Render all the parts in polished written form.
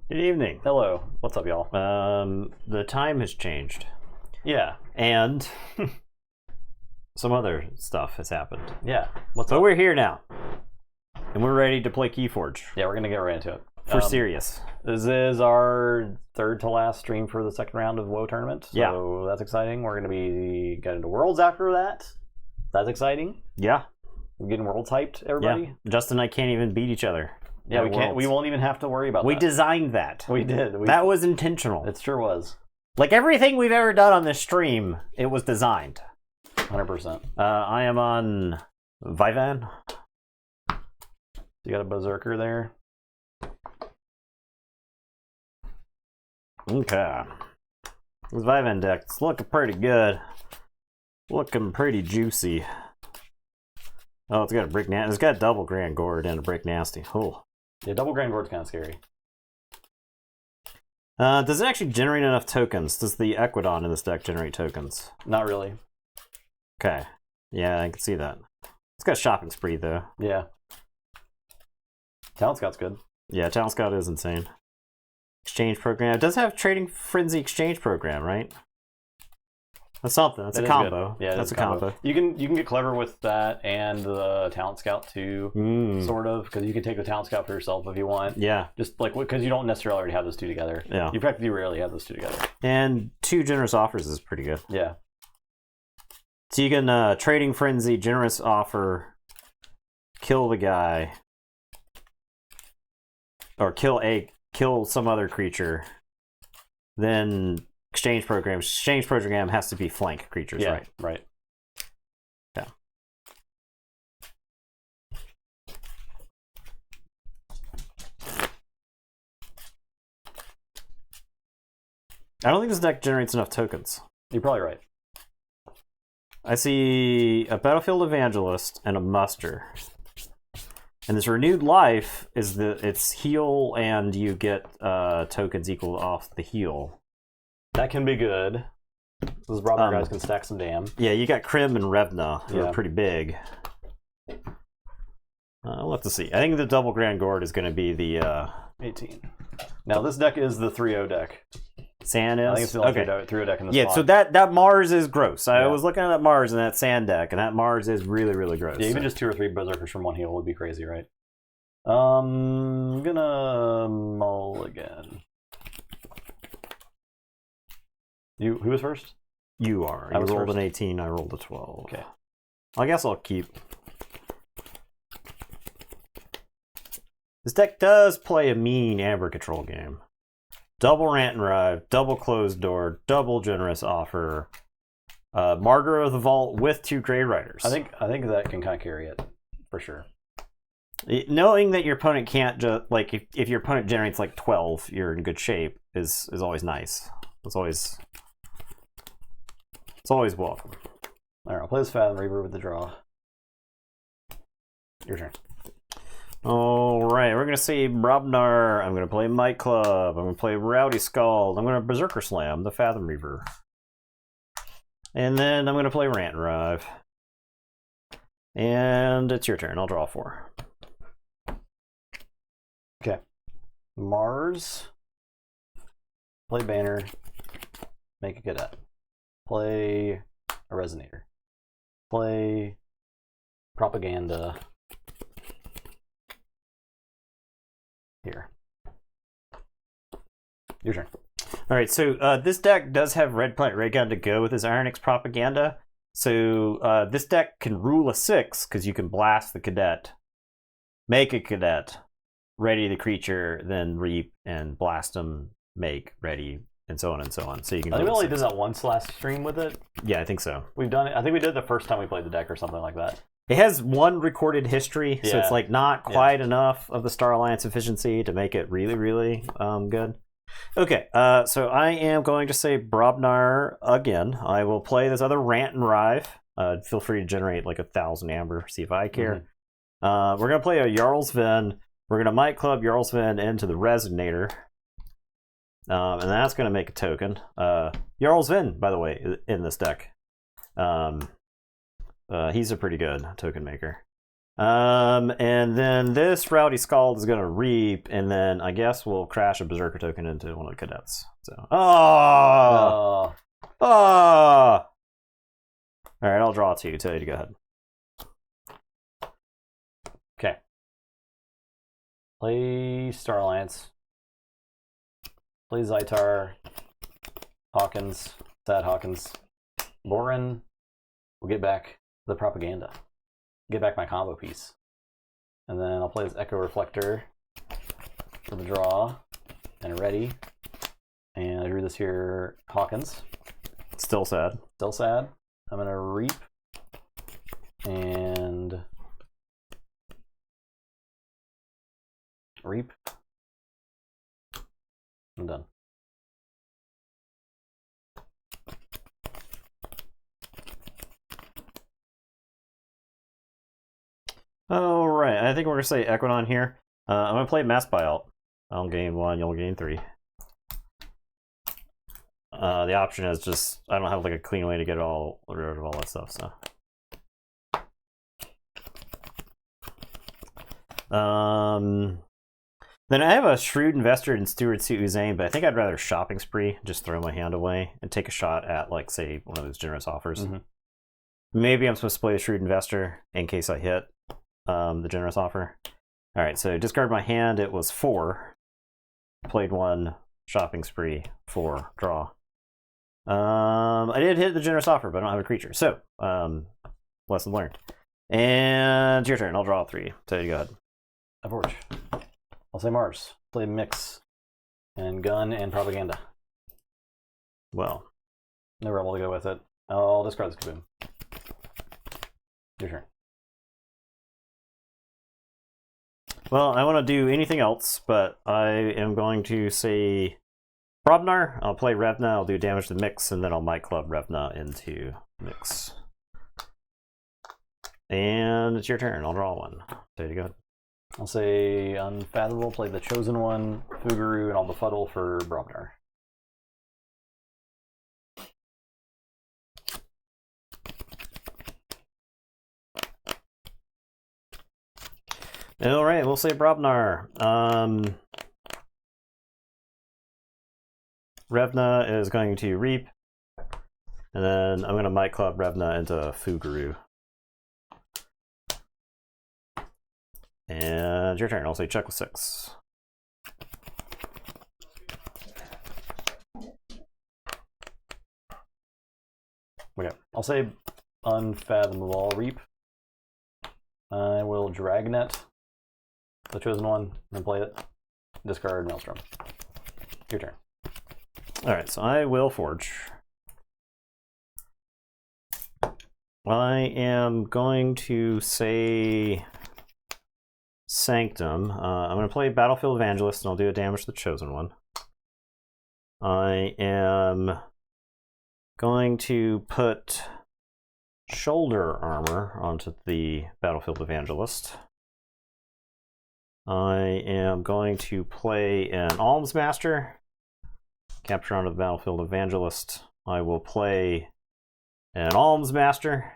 Good evening. Hello. What's up, y'all? The time has changed. Yeah. And some other stuff has happened. Yeah. What's So up? we're here now. And we're ready to play Keyforge. Yeah, we're gonna get right into it. For serious. This is our third to last stream for the second round of WoE tournament. So that's exciting. We're gonna be getting to Worlds after that. That's exciting. Yeah. We're getting Worlds hyped, everybody. Yeah. Justin and I can't even beat each other. Yeah, we can't. Worlds. We won't even have to worry about We that. designed that. We did. That was intentional. It sure was. Like everything we've ever done on this stream, it was designed. 100%. I am on Vivan. You got a Berserker there. Okay. This Vivan deck, it's looking pretty good. Looking pretty juicy. Oh, it's got a Brick Nasty. It's got a double Grand Gourd and a Brick Nasty. Oh. Yeah, double Grand Gourd's kind of scary. Does it actually generate enough tokens? Does the Equidon in this deck generate tokens? Not really. Okay. Yeah, I can see that. It's got a Shopping Spree, though. Yeah. Talent Scout's good. Yeah, Talent Scout is insane. Exchange Program. It does have Trading Frenzy Exchange Program, right? That's something. That's a combo. Good. Yeah, that's a combo. You can get clever with that and the Talent Scout too, sort of, because you can take the Talent Scout for yourself if you want. Yeah. Just like because you don't necessarily already have those two together. Yeah. You practically rarely have those two together. And 2 Generous Offers is pretty good. Yeah. So you can Trading Frenzy, Generous Offer, kill the guy, or kill some other creature, then Exchange Program. Exchange Program has to be flank creatures, Yeah, right? Right. Yeah. I don't think this deck generates enough tokens. You're probably right. I see a Battlefield Evangelist and a Muster. And this Renewed Life is it's heal and you get tokens equal off the heal. That can be good. Those Brobner guys can stack some damn. Yeah, you got Krim and Revna, who Yeah. are pretty big. We'll have to see. I think the double Grand Gourd is going to be the 18. Now this deck is the 3-0 deck. Sand is? I think it's the only 3-0 deck in the Yeah, spot. so that Mars is gross. I Yeah. was looking at that Mars and that Sand deck, and that Mars is really, really gross. Yeah, even just 2 or 3 Berserkers from one heal would be crazy, right? I'm gonna mulligan. Who was first? You are. I You was rolled first. an 18, I rolled a 12. Okay. I guess I'll keep. This deck does play a mean Amber Control game. Double Rant and Rive, double Closed Door, double Generous Offer, Martyr of the Vault with 2 Grey Riders. I think that can kind of carry it for sure. Knowing that your opponent can't just like if your opponent generates like 12, you're in good shape is always nice. It's always welcome. All right, I'll play this Fathom Reaver with the draw. Your turn. All right, we're gonna see Brobnar. I'm gonna play Might Club. I'm gonna play Rowdy Scald. I'm gonna Berserker Slam the Fathom Reaver, and then I'm gonna play Rant and Rive. And it's your turn. I'll draw 4. Okay. Mars. Play Banner. Make a Cadet. Play a Resonator. Play Propaganda. Here. Your turn. All right, so this deck does have Red Planet Ray Gun to go with his Iron X Propaganda. So this deck can rule a 6 because you can blast the Cadet, make a Cadet, ready the creature, then reap and blast them, make, ready, and so on and so on. So you can. I think we rule a only 6. did that once last stream with it. Yeah, I think so. We've done it. I think we did it the first time we played the deck or something like that. It has 1 recorded history, so Yeah. it's like not quite enough of the Star Alliance efficiency to make it really, really good. Okay, so I am going to say Brobnar again. I will play this other Rant and Rive. Feel free to generate like 1,000 Amber, see if I care. We're going to play a Jarl's Ven. We're going to Might Club Jarl's Ven into the Resonator. And that's going to make a token. Jarl's Ven, by the way, in this deck. He's a pretty good token maker. And then this Rowdy Scald is going to reap, and then I guess we'll crash a Berserker token into one of the cadets. So, oh! All right, I'll draw 2. Tell you to go ahead. Okay. Play Star Alliance. Play Zytar. Hawkins. Sad Hawkins. Borin. We'll get back the propaganda. Get back my combo piece. And then I'll play this Echo Reflector for the draw. And ready. And I drew this here Hawkins. Still sad. Still sad. I'm gonna reap. And reap. I'm done. All right, I think we're gonna say Equidon here. I'm gonna play Mass Buyout. I'll gain 1, you'll gain 3. The option is just I don't have like a clean way to get rid of all that stuff. So, then I have a Shrewd Investor in Steward Suit Uzain, but I think I'd rather Shopping Spree, just throw my hand away and take a shot at like say one of those generous offers. Maybe I'm supposed to play the Shrewd Investor in case I hit the generous offer. All right, so discard my hand. It was 4. Played 1, Shopping Spree, 4, draw. I did hit the generous offer, but I don't have a creature. So, lesson learned. And your turn. I'll draw 3. So you go ahead. A Forge. I'll say Mars. Play Mix. And Gun and Propaganda. Well. No rebel to go with it. I'll discard this Kaboom. Your turn. Well, I want to do anything else, but I am going to say Brobnar. I'll play Revna. I'll do damage to Mix, and then I'll Might Club Revna into Mix. And it's your turn. I'll draw 1. There you go. I'll say Unfathomable. Play the Chosen One, Fuguru, and I'll befuddle for Brobnar. All right, we'll say Brobnar. Revna is going to reap, and then I'm going to Might Club Revna into Fuguru. And your turn. I'll say check with 6. Okay, I'll say Unfathomable. I'll reap. I will Dragnet the Chosen One and play it. Discard Maelstrom. Your turn. All right, so I will Forge. I am going to say Sanctum. I'm going to play Battlefield Evangelist, and I'll do a damage to the Chosen One. I am going to put Shoulder Armor onto the Battlefield Evangelist. I am going to play an Alms Master. Capture onto the Battlefield Evangelist. I will play an Alms Master.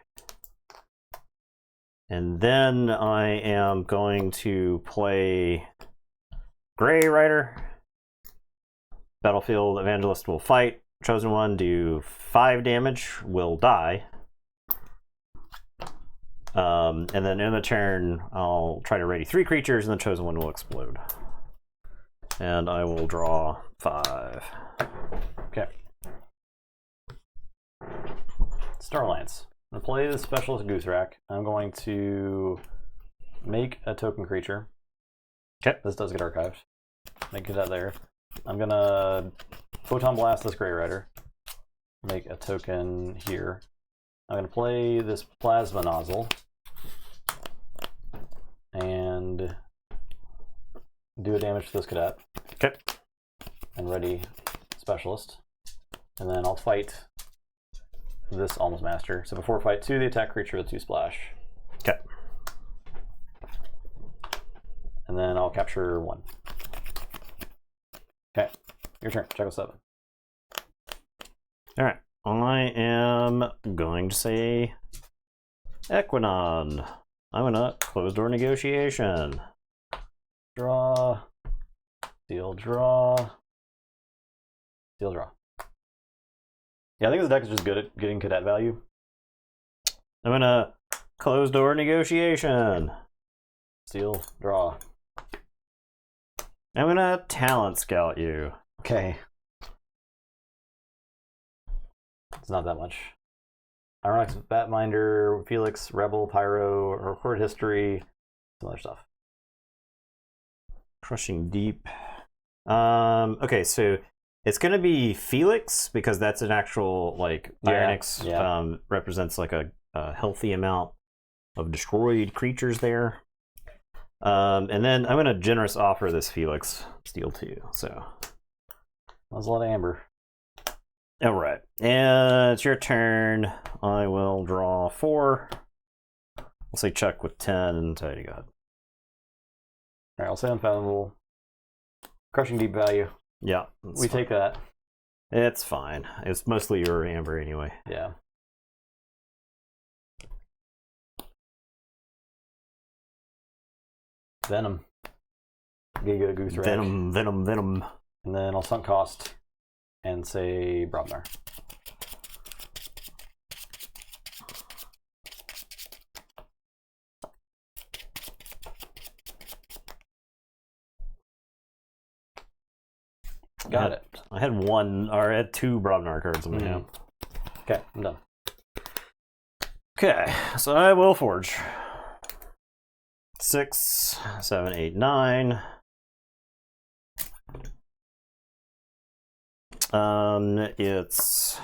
And then I am going to play Grey Rider. Battlefield Evangelist will fight. Chosen One do 5 damage, will die. And then in the turn, I'll try to ready 3 creatures, and the Chosen One will explode. And I will draw 5. Okay. Star Alliance. I'm going to play the Specialist Goose Rack. I'm going to make a token creature. Okay. This does get archived. Make it out there. I'm going to Photon Blast this Grey Rider. Make a token here. I'm going to play this Plasma Nozzle. And do a damage to this cadet. Okay. And ready Specialist. And then I'll fight this Alms Master. So before fight 2, the attack creature with 2 splash. Okay. And then I'll capture 1. Okay. Your turn. Check with 7. All right. I am going to say Equidon. I'm gonna close door negotiation. Draw. Steal, draw. Steal, draw. Yeah, I think this deck is just good at getting cadet value. I'm gonna close door negotiation. Steal, draw. I'm gonna talent scout you. Okay. It's not that much. Ironix, Batminder, Felix, Rebel, Pyro, Record History, some other stuff. Crushing Deep. Okay, so it's gonna be Felix because that's an actual like Ironix represents like a healthy amount of destroyed creatures there. And then I'm gonna generous offer this Felix Steel 2. So that was a lot of amber. All right, and it's your turn. I will draw 4. I'll say check with 10 and tell you to go ahead. All right, I'll say Unfathomable. Crushing Deep value. Yeah, we take that. It's fine. It's mostly your amber anyway. Yeah. Venom. Get a Goose Rack. Venom. And then I'll sunk cost and say Brobnar. Got it. I had 2 Brobnar cards in my hand. Okay, I'm done. Okay, so I will forge. 6, 7, 8, 9. It's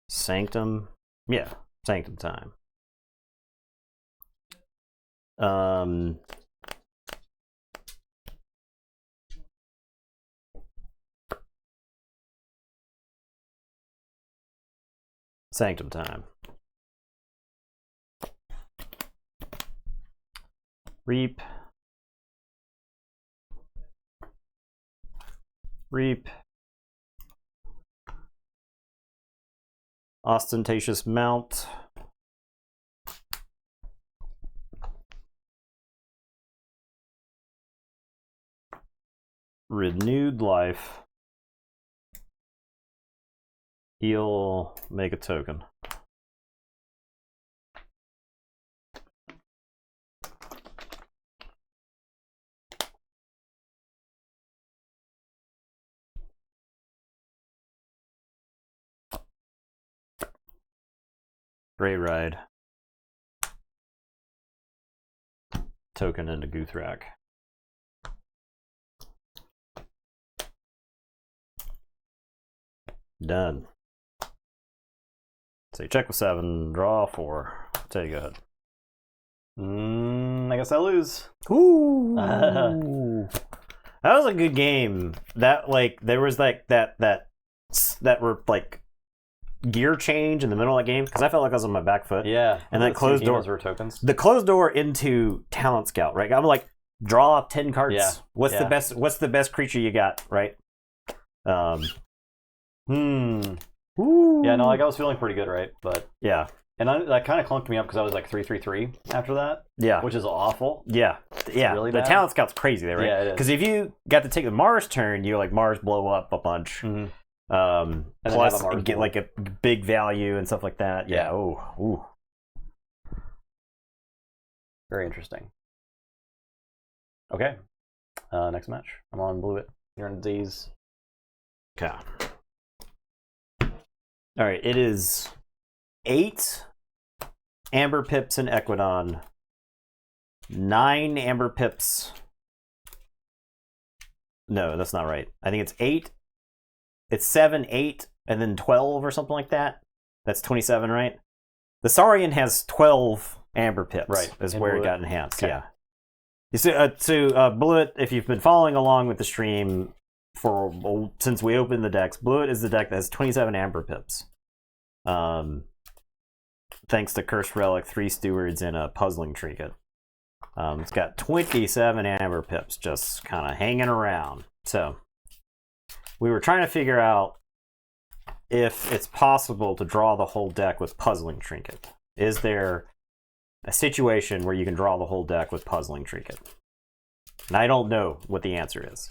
Sanctum. Yeah, Sanctum time. Sanctum time. Reap. Ostentatious Mount. Renewed Life. He'll make a token. Great Ride. Token into Guthrak. Done. So you check with 7, draw 4. Take go ahead. I guess I lose. Ooh. That was a good game. That like there was like that were like gear change in the middle of that game because I felt like I was on my back foot. Yeah. And then closed door. Were tokens. The closed door into Talent Scout, right? I'm like, draw 10 cards. Yeah. What's the best creature you got, right? Ooh. Yeah, no, like I was feeling pretty good, right? But yeah. And that kind of clunked me up because I was like 3/3/3 after that. Yeah. Which is awful. Yeah. Really the bad. Talent Scout's crazy there, right? Yeah, it is. Because if you got to take the Mars turn, you like Mars blow up a bunch. Mm-hmm. Plus you get like a big value and stuff like that. Yeah. Ooh. Very interesting. Okay. Next match. I'm on Blue It. You're on Z's. Okay. All right. It is 8 Amber Pips in Equidon. 9 Amber Pips. No, that's not right. I think it's 8. It's 7, 8, and then 12 or something like that. That's 27, right? The Saurian has 12 Amber Pips. Right. Is where it got enhanced. Okay. Yeah. So Blue It, if you've been following along with the stream since we opened the decks, Blue It is the deck that has 27 Amber Pips. Thanks to Cursed Relic, 3 Stewards, and a Puzzling Trinket. It's got 27 Amber Pips just kind of hanging around. So we were trying to figure out if it's possible to draw the whole deck with Puzzling Trinket. Is there a situation where you can draw the whole deck with Puzzling Trinket? And I don't know what the answer is.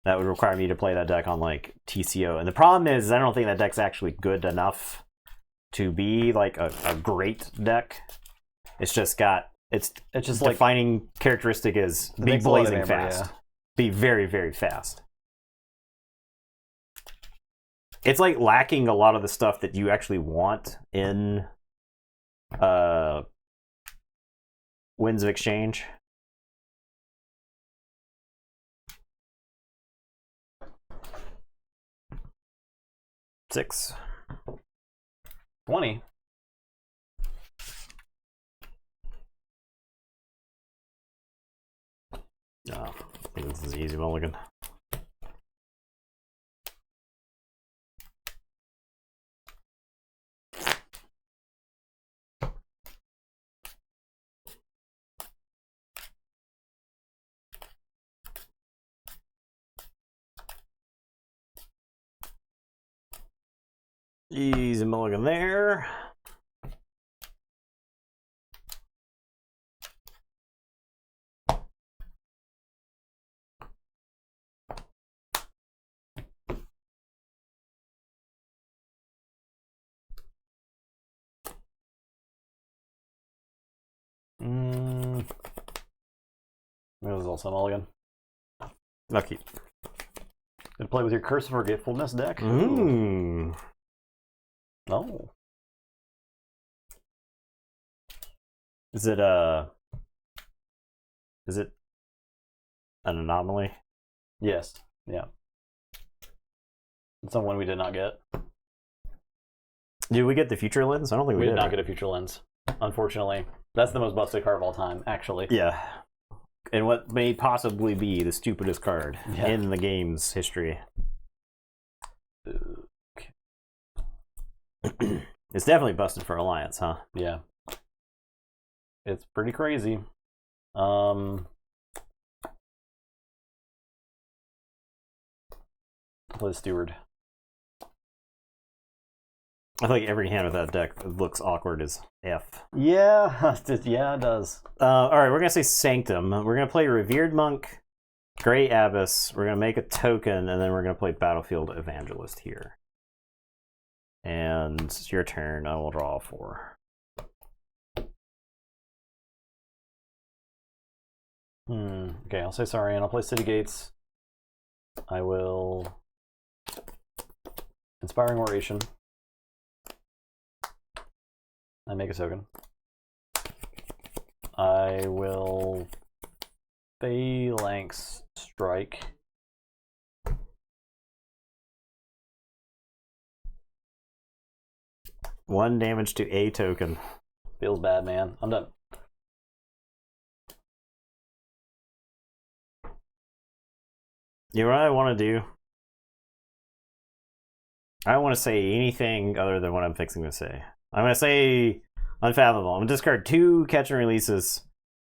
That would require me to play that deck on like TCO. And the problem is I don't think that deck's actually good enough to be like a great deck. It's just got it's just like defining characteristic is be blazing fast. Yeah. Be very, very fast. It's like lacking a lot of the stuff that you actually want in Winds of Exchange. Six. 20. Oh, I think this is easy mulligan. Easy mulligan there. That was also a mulligan. Lucky. Gonna play with your Curse of Forgetfulness deck. Ooh. Oh. Is it an anomaly? Yes. Yeah. It's someone we did not get. Did we get the Future Lens? I don't think we did not get a Future Lens. Unfortunately. That's the most busted card of all time, actually. Yeah. And what may possibly be the stupidest card in the game's history. Okay. It's definitely busted for Alliance, huh? Yeah. It's pretty crazy. Play Steward. I feel like every hand of that deck looks awkward as F. Yeah, yeah, it does. All right, we're going to say Sanctum. We're going to play Revered Monk, Grey Abyss. We're going to make a token, and then we're going to play Battlefield Evangelist here. And it's your turn. I will draw 4. Okay, I'll say sorry, and I'll play City Gates. I will... Inspiring Oration. I make a token. I will Phalanx Strike. One damage to a token. Feels bad, man. I'm done. You know what I want to do? I don't want to say anything other than what I'm fixing to say. I'm going to say Unfathomable. I'm going to discard 2 catch and releases,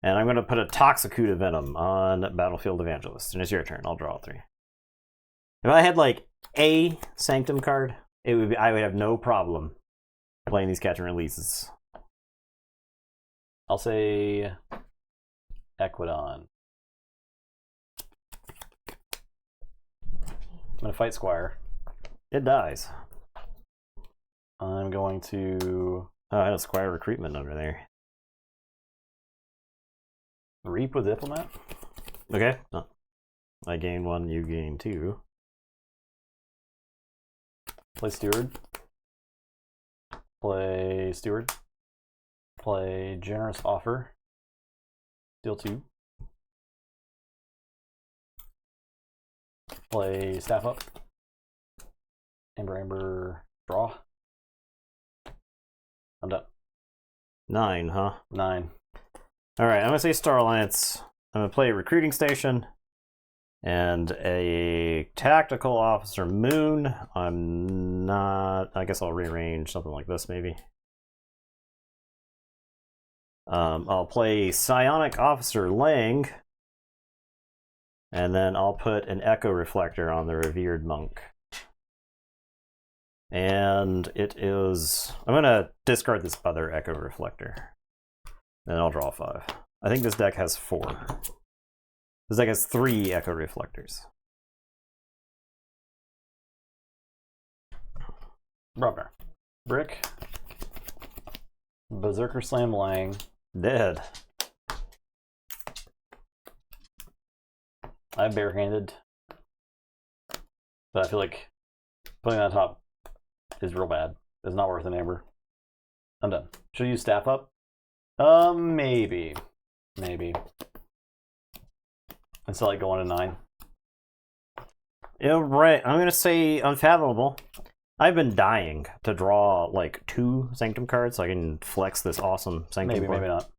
and I'm going to put a Toxicuda Venom on Battlefield Evangelist. And it's your turn. I'll draw 3. If I had like a Sanctum card, I would have no problem playing these catch and releases. I'll say Equidon. I'm going to fight Squire. It dies. I'm going to... Oh, I had a Squire Recruitment under there. Reap with Diplomat. Okay. Oh. I gain 1, you gain 2. Play Steward. Play Steward. Play Generous Offer. Deal 2. Play Staff Up. Amber, draw. I'm done. 9, huh? 9. Alright, I'm going to say Star Alliance. I'm going to play Recruiting Station. And a Tactical Officer Moon. I'm not... I guess I'll rearrange something like this, maybe. I'll play Psionic Officer Lang. And then I'll put an Echo Reflector on the Revered Monk. And it is... I'm going to discard this other Echo Reflector. Then I'll draw 5. I think this deck has 4. This deck has 3 Echo Reflectors. Brobner. Brick. Berserker Slam Lang. Dead. I'm barehanded. But I feel like putting that on top is real bad. It's not worth an amber. I'm done. Should I use staff up? Maybe. Maybe. Instead of like going to 9. Yeah, right. I'm gonna say Unfathomable. I've been dying to draw like 2 Sanctum cards so I can flex this awesome Sanctum Maybe, board. maybe not.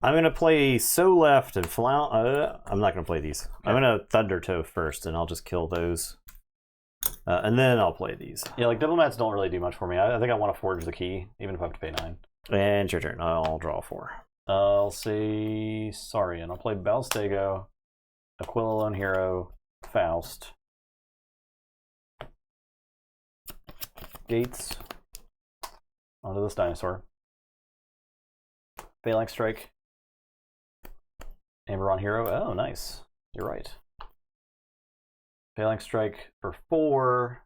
I'm gonna play So Left and I'm not gonna play these. Okay. I'm gonna Thunder Toe first, and I'll just kill those, and then I'll play these. Yeah, like Diplomats don't really do much for me. I think I want to forge the key, even if I have to pay 9. And it's your turn. I'll draw 4. I'll say sorry, and I'll play Balstego, Aquila Lone Hero, Faust, Gates, onto this dinosaur, Phalanx Strike, Amberon Hero. Oh, nice. You're right. Phalanx Strike for 4.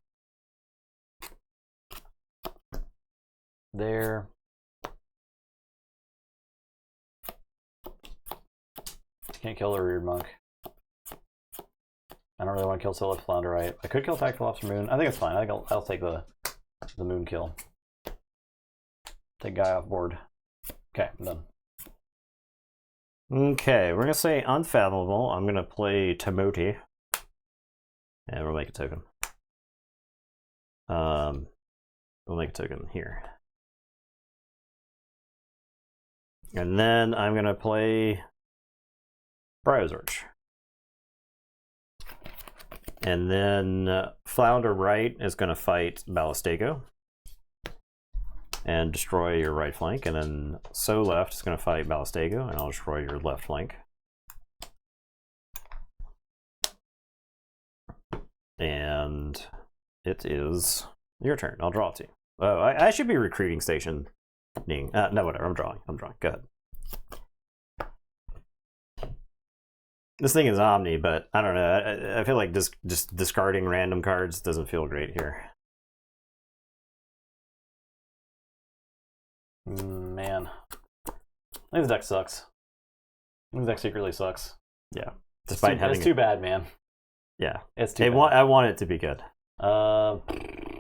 There. Can't kill the Reared Monk. I don't really want to kill Silith Flounderite. I could kill Tactical Officer Moon. I think it's fine. I think I'll take the Moon kill. Take guy off board. Okay, I'm done. Okay, we're gonna say Unfathomable. I'm gonna play Timoti, and we'll make a token. We'll make a token here, and then I'm gonna play Briozorch. And then Flounder Right is going to fight Balistego and destroy your right flank. And then So Left is going to fight Balistego, and I'll destroy your left flank. And it is your turn. I'll draw 2. Oh, I should be recruiting station. No, whatever. I'm drawing. Go ahead. This thing is Omni, but I don't know. I feel like just discarding random cards doesn't feel great here. Man. I think this deck sucks. I think this deck secretly sucks. Yeah. Despite it's too bad, man. Yeah. It's too bad. I want it to be good.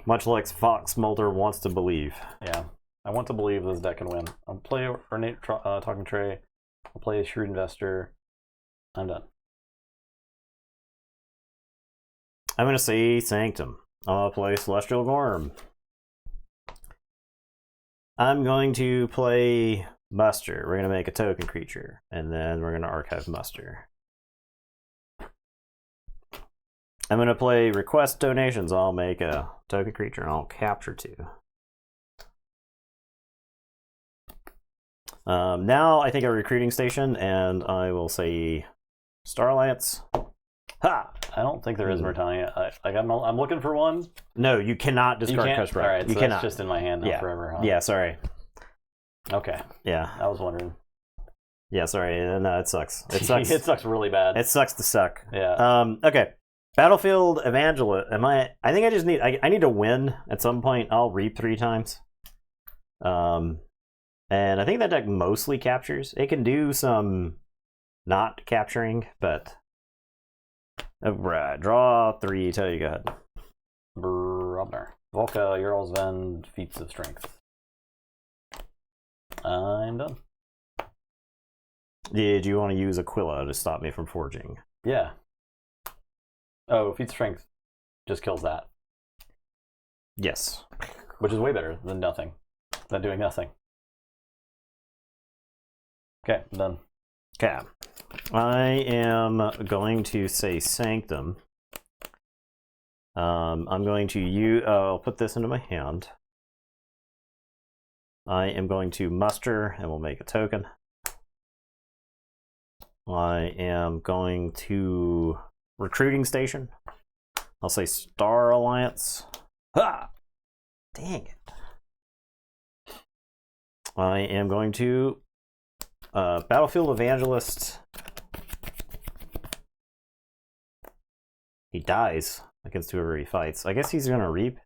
Much like Fox Mulder wants to believe. Yeah. I want to believe this deck can win. I'll play Ornate Talking Tray. I'll play Shrewd Investor. I'm done. I'm going to say Sanctum. I'll play Celestial Gorm. I'm going to play Muster. We're going to make a token creature, and then we're going to archive Muster. I'm going to play Request Donations. I'll make a token creature, and I'll capture 2. Now I think a recruiting station, and I will say Starlance. Ha! I don't think there is Murtani. I'm looking for one. No, you cannot discard Cush. All right, you so cannot. That's just in my hand now forever. Huh? Yeah, sorry. Okay. Yeah. I was wondering. Yeah, sorry. No, it sucks. It sucks. It sucks really bad. It sucks to suck. Yeah. Okay. Battlefield Evangelist. I think I just need. I need to win at some point. I'll reap 3 times. And I think that deck mostly captures. It can do some not capturing, but right. Draw 3. Tell you, go ahead. Brobner. Volka, Jarl's Ven, Feats of Strength. I'm done. Did you want to use Aquila to stop me from forging? Yeah. Oh, Feats of Strength just kills that. Yes. Which is way better than nothing. Than doing nothing. Okay, I'm done. Okay. I am going to say Sanctum. I'm going to I'll put this into my hand. I am going to muster, and we'll make a token. I am going to recruiting station. I'll say Star Alliance. Ha! Dang it. I am going to Battlefield Evangelist. He dies against whoever he fights. I guess he's going to reap.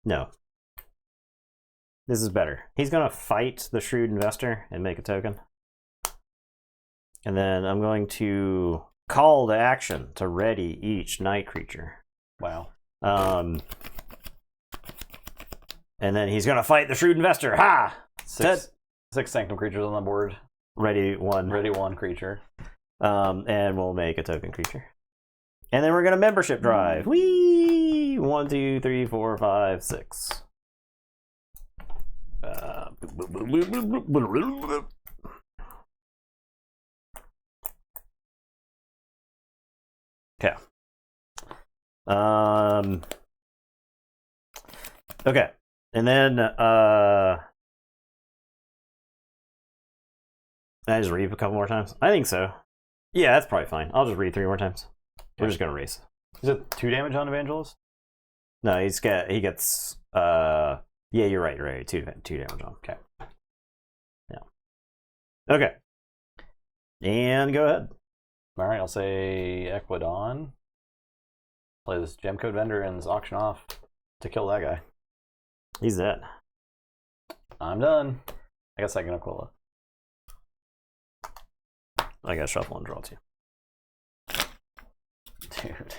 No. This is better. He's going to fight the Shrewd Investor and make a token. And then I'm going to call to action to ready each night creature. Wow. And then he's going to fight the Shrewd Investor. Ha! Six Sanctum creatures on the board. Ready one. Ready one creature. And we'll make a token creature. And then we're going to membership drive. Whee! 1, 2, 3, 4, 5, 6. Okay. Okay. And then I just read a couple more times. I think so. Yeah, that's probably fine. I'll just read 3 more times. We're just gonna race. Is it 2 damage on Evangelist? No, he gets yeah, you're right. 2 damage on. Okay. Yeah. Okay. And go ahead. Alright, I'll say Equidon. Play this gem code vendor and auction off to kill that guy. He's dead. I'm done. I got second Aquila. I got shuffle and draw 2. Dude.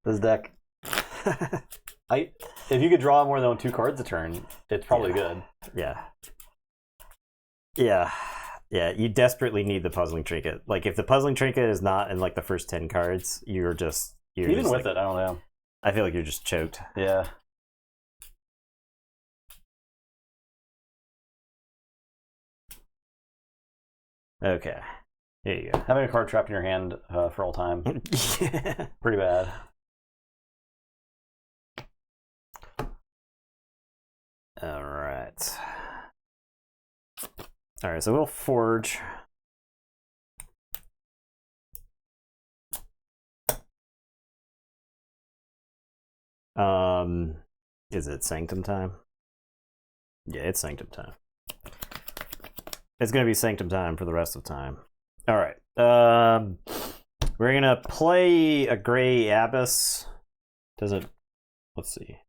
This deck. If you could draw more than 2 cards a turn, it's probably good. Yeah. Yeah. Yeah, you desperately need the puzzling trinket. Like, if the puzzling trinket is not in like the first 10 cards, you're just Even just, with like, it, I don't know. I feel like you're just choked. Yeah. Okay. Here you go. Having a card trapped in your hand for all time. Yeah. Pretty bad. Alright. Alright, so we'll forge. Is it Sanctum time? Yeah, it's Sanctum time. It's gonna be Sanctum time for the rest of time. Alright. We're gonna play a Gray Abyss. Let's see.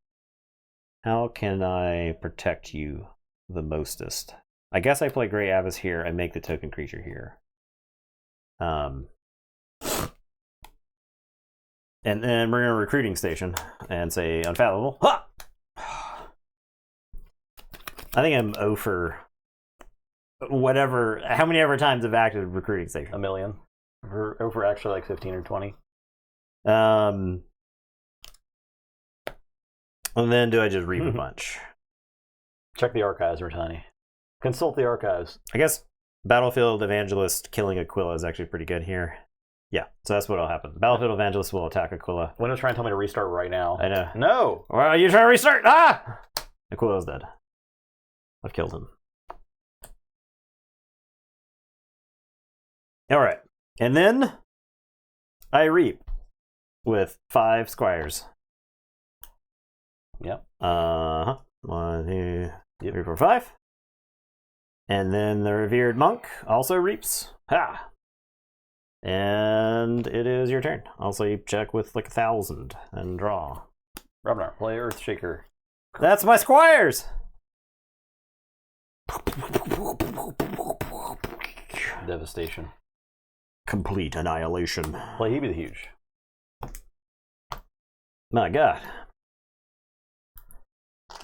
How can I protect you the mostest? I guess I play Gray Abyss here and make the token creature here. And then we're gonna recruiting station and say unfathomable. Ha! I think I'm 0 for whatever. How many ever times I've acted recruiting station? 1 million. Over actually like 15 or 20. And then do I just reap a bunch? Check the archives, Rotani. Consult the archives. I guess Battlefield Evangelist killing Aquila is actually pretty good here. Yeah, so that's what'll happen. Battlefield Evangelist will attack Aquila. Windows trying to tell me to restart right now. I know. No! Well, are you trying to restart? Ah! Aquila's dead. I've killed him. Alright. And then I reap with 5 squires. Yep. 1, 2, 3, 4, 5. And then the revered monk also reaps. Ha! And it is your turn. Also, you check with like 1,000 and draw. Robnar, play Earthshaker. That's my squires! Devastation. Complete annihilation. Play He Be the Huge. My god.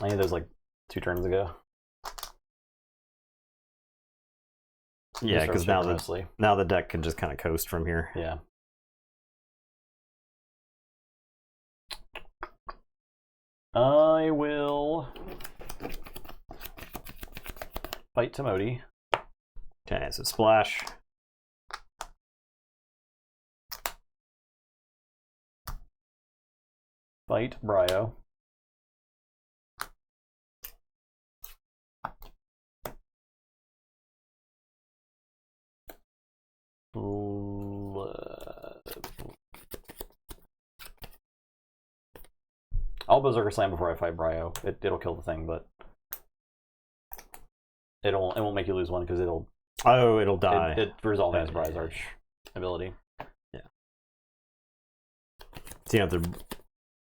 I need those like 2 turns ago. Yeah, because now mostly. now the deck can just kind of coast from here. Yeah. I will fight Timoti. Okay, so splash. Fight Bryo. I'll Berserker Slam before I fight Bryo. It'll kill the thing, but it won't make you lose one because it'll die. It resolves as Bryo's Arch ability. Yeah. So you have to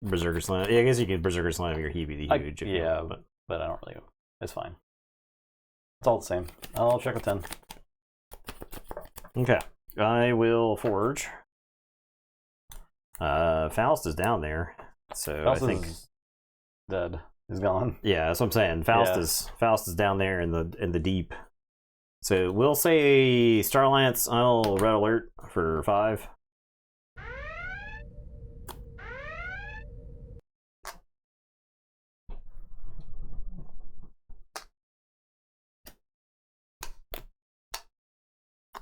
Berserker Slam. Yeah, I guess you can Berserker Slam your Hebe the Huge. But I don't really. It's fine. It's all the same. I'll check with 10. Okay. I will Forge. Faust is down there, so Faust I think is dead. He's gone. Yeah, that's what I'm saying. Faust is down there in the deep. So we'll say Starlance. I'll Red Alert for 5.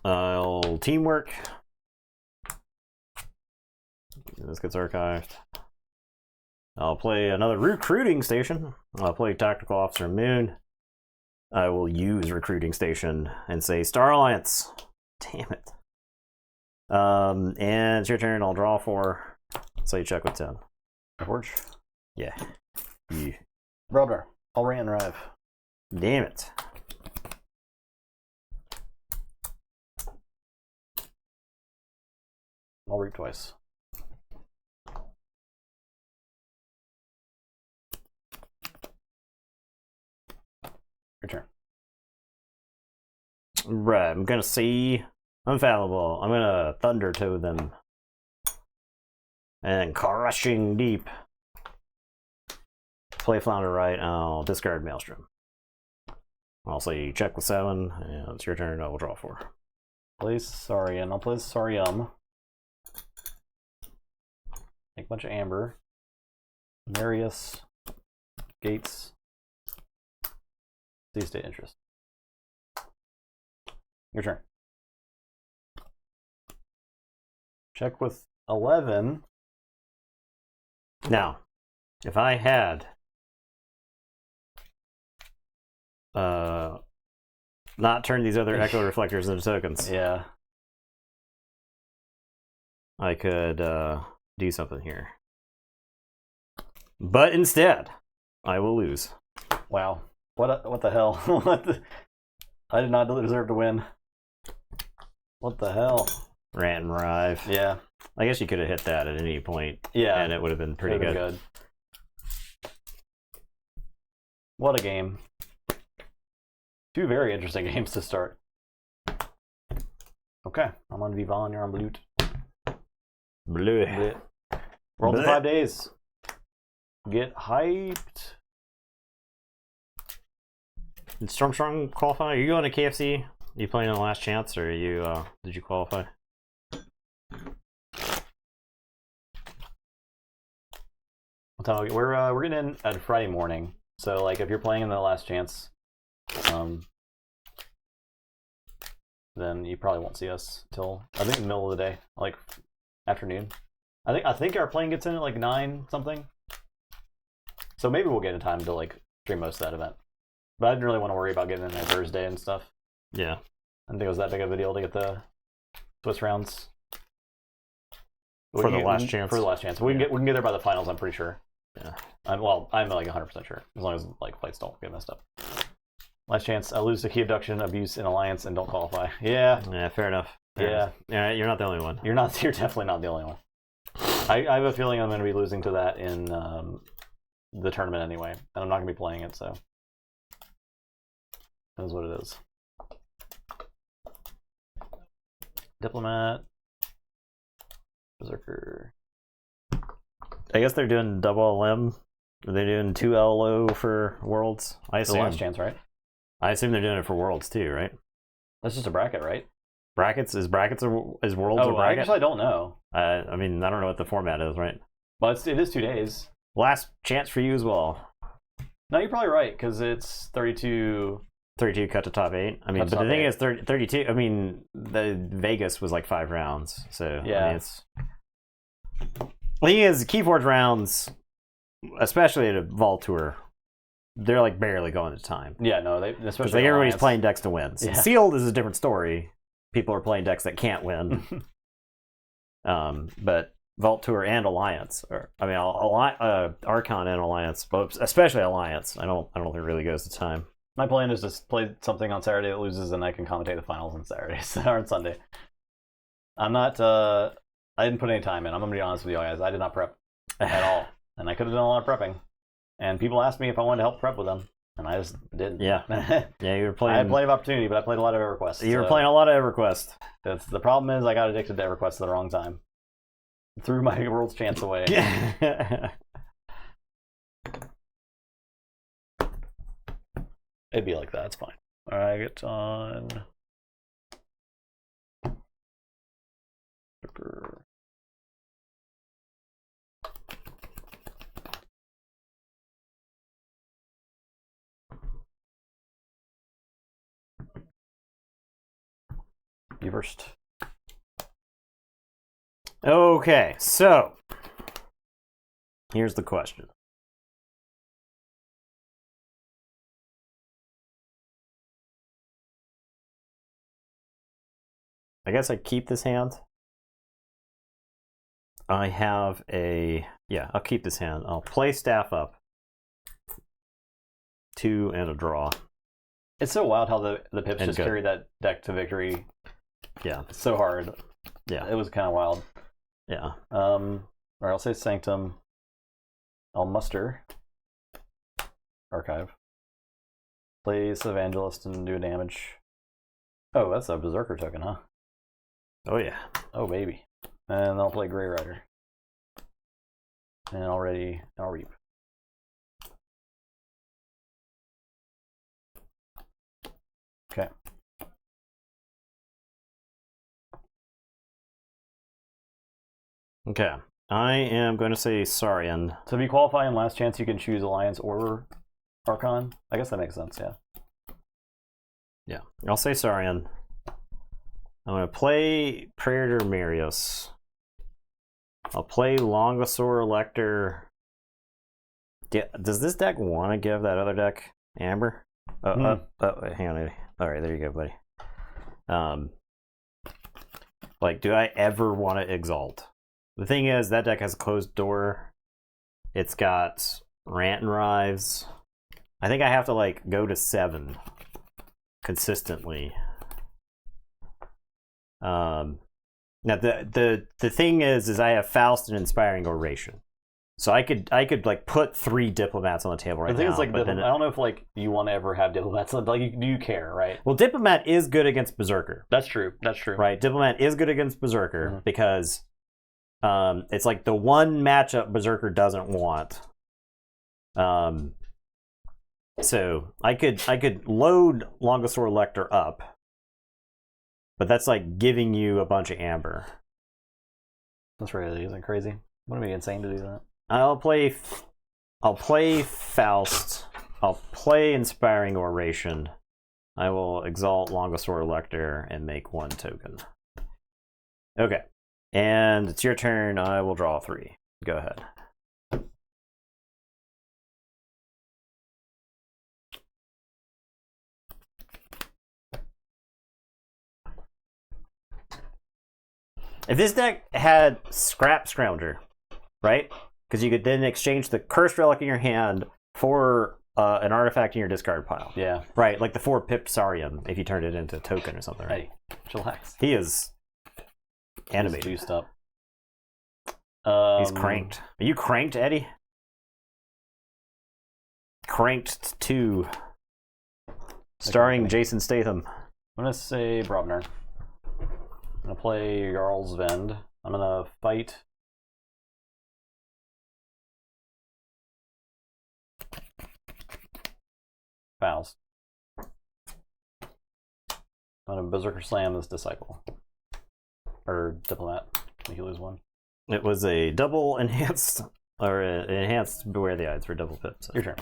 I'll Teamwork. This gets archived. I'll play another Recruiting Station. I'll play Tactical Officer Moon. I will use Recruiting Station and say Star Alliance. Damn it. And it's your turn. I'll draw 4. So you check with 10. Forge. Yeah. You. Brother. I'll Rant and Rive. Damn it. I'll read twice. Your turn. Right, I'm gonna see Unfathomable. I'm gonna Thunder Toe them. And Crushing Deep. Play Flounder right. I'll discard Maelstrom. I'll say check with 7, and it's your turn. I will draw 4. Play Saurian. I'll play Saurium. Make a bunch of Amber. Marius. Gates. Sea State Interest. Your turn. Check with 11. Now, if I had not turned these other Echo Reflectors into tokens, Yeah. I could do something here. But instead, I will lose. Wow. What the hell? I did not deserve to win. What the hell? Rant and Rive. Yeah. I guess you could have hit that at any point. Yeah. And it would have been pretty good. What a game. 2 very interesting games to start. Okay. I'm on Vivon, you're on Blute. Blue. Roll to 5 days. Get hyped. Did Stormstrong qualify? Are you going to KFC? Are you playing in the last chance, or are you did you qualify? We're getting in at Friday morning, so like if you're playing in the last chance, then you probably won't see us till I think the middle of the day, like afternoon. I think our plane gets in at like 9 something, so maybe we'll get in time to like stream most of that event. But I didn't really want to worry about getting in there Thursday and stuff. Yeah, I didn't think it was that big of a deal to get the Swiss rounds for the last chance. For the last chance, we can get there by the finals. I'm pretty sure. Yeah. I'm like 100% sure, as long as like flights don't get messed up. Last chance. I lose to key abduction, abuse in alliance, and don't qualify. Yeah. Yeah. Fair enough. Yeah. Yeah. You're not the only one. You're definitely not the only one. I have a feeling I'm going to be losing to that in the tournament anyway, and I'm not going to be playing it, so that's what it is. Diplomat. Berserker. I guess they're doing double LM. Are they doing 2 LO for Worlds? I assume. The last chance, right? I assume they're doing it for Worlds too, right? That's just a bracket, right? Brackets is Worlds a bracket? I actually don't know. I mean, I don't know what the format is, right? But it is 2 days. Last chance for you as well. No, you're probably right, because it's 32. 32 cut to top 8. I mean, but the thing is, 32. I mean, the Vegas was like 5 rounds, so yeah. I mean, it's. The thing is, Keyforge rounds, especially at a Vault Tour, they're like barely going to time. Yeah, no, especially like everybody's playing decks to win. Yeah. Sealed is a different story. People are playing decks that can't win. But Vault Tour and Alliance, or I mean, Archon and Alliance, but especially Alliance. I don't think it really goes to time. My plan is to play something on Saturday that loses, and I can commentate the finals on Saturday or on Sunday. I'm not. I didn't put any time in. I'm gonna be honest with you guys. I did not prep at all, and I could have done a lot of prepping. And people asked me if I wanted to help prep with them, and I just didn't. Yeah, yeah. You were playing. I had plenty of opportunity, but I played a lot of EverQuest. You were playing a lot of EverQuest. That's the problem. Is I got addicted to EverQuest at the wrong time. Threw my world's chance away. It'd be like that. It's fine. All right, get on. You first. Okay, so here's the question. I guess I keep this hand. I have a... Yeah, I'll keep this hand. I'll play Staff up. 2 and a draw. It's so wild how the Pips And just good. carried that deck to victory. Yeah. It's so hard. Yeah. It was kind of wild. Yeah. Or I'll say Sanctum. I'll muster. Archive. Plays Evangelist and do damage. Oh, that's a Berserker token, huh? Oh, yeah. Oh, baby. And I'll play Grey Rider. And I'll reap. Okay. Okay. I am going to say Saurian. So if you qualify in last chance, you can choose Alliance or Archon. I guess that makes sense, yeah. Yeah. I'll say Saurian. I'm going to play Praetor Marius. I'll play Longosaur Elector. Does this deck want to give that other deck Amber? Oh, wait, hang on. All right, there you go, buddy. Like, do I ever want to Exalt? The thing is, that deck has a closed door. It's got Rant and Rives. I think I have to, like, go to 7 consistently. Now, the thing is I have Faust and Inspiring Oration. So I could like put 3 diplomats on the table right now. The thing is, like, but then I don't know if like you want to ever have diplomats. Like, do you care, right? well, Diplomat is good against Berserker. That's true. That's true. Right, Diplomat is good against Berserker because it's like the one matchup Berserker doesn't want. So I could load Longosaur Lecter up, but that's like giving you a bunch of amber. That's really, isn't it crazy? Wouldn't it be insane to do that? I'll play Faust. I'll play Inspiring Oration. I will exalt Longosaur Lecter and make 1 token. Okay. And it's your turn. I will draw 3. Go ahead. If this deck had Scrap Scrounger, right? Because you could then exchange the Cursed Relic in your hand for an artifact in your discard pile. Yeah. Right, like the 4 Pip Saurian, if you turned it into a token or something, right? Hey, chillax. He is animated. He's juiced up. He's cranked. Are you cranked, Eddie? Cranked 2. Starring Jason Statham. I'm going to say Brobner. I'm going to play Jarl's Vend. I'm going to fight. Faust. I'm going to Berserker Slam this Disciple. Or Diplomat. Make you lose 1. It was a double enhanced, or enhanced Beware the Odds for double pips. So. Your turn.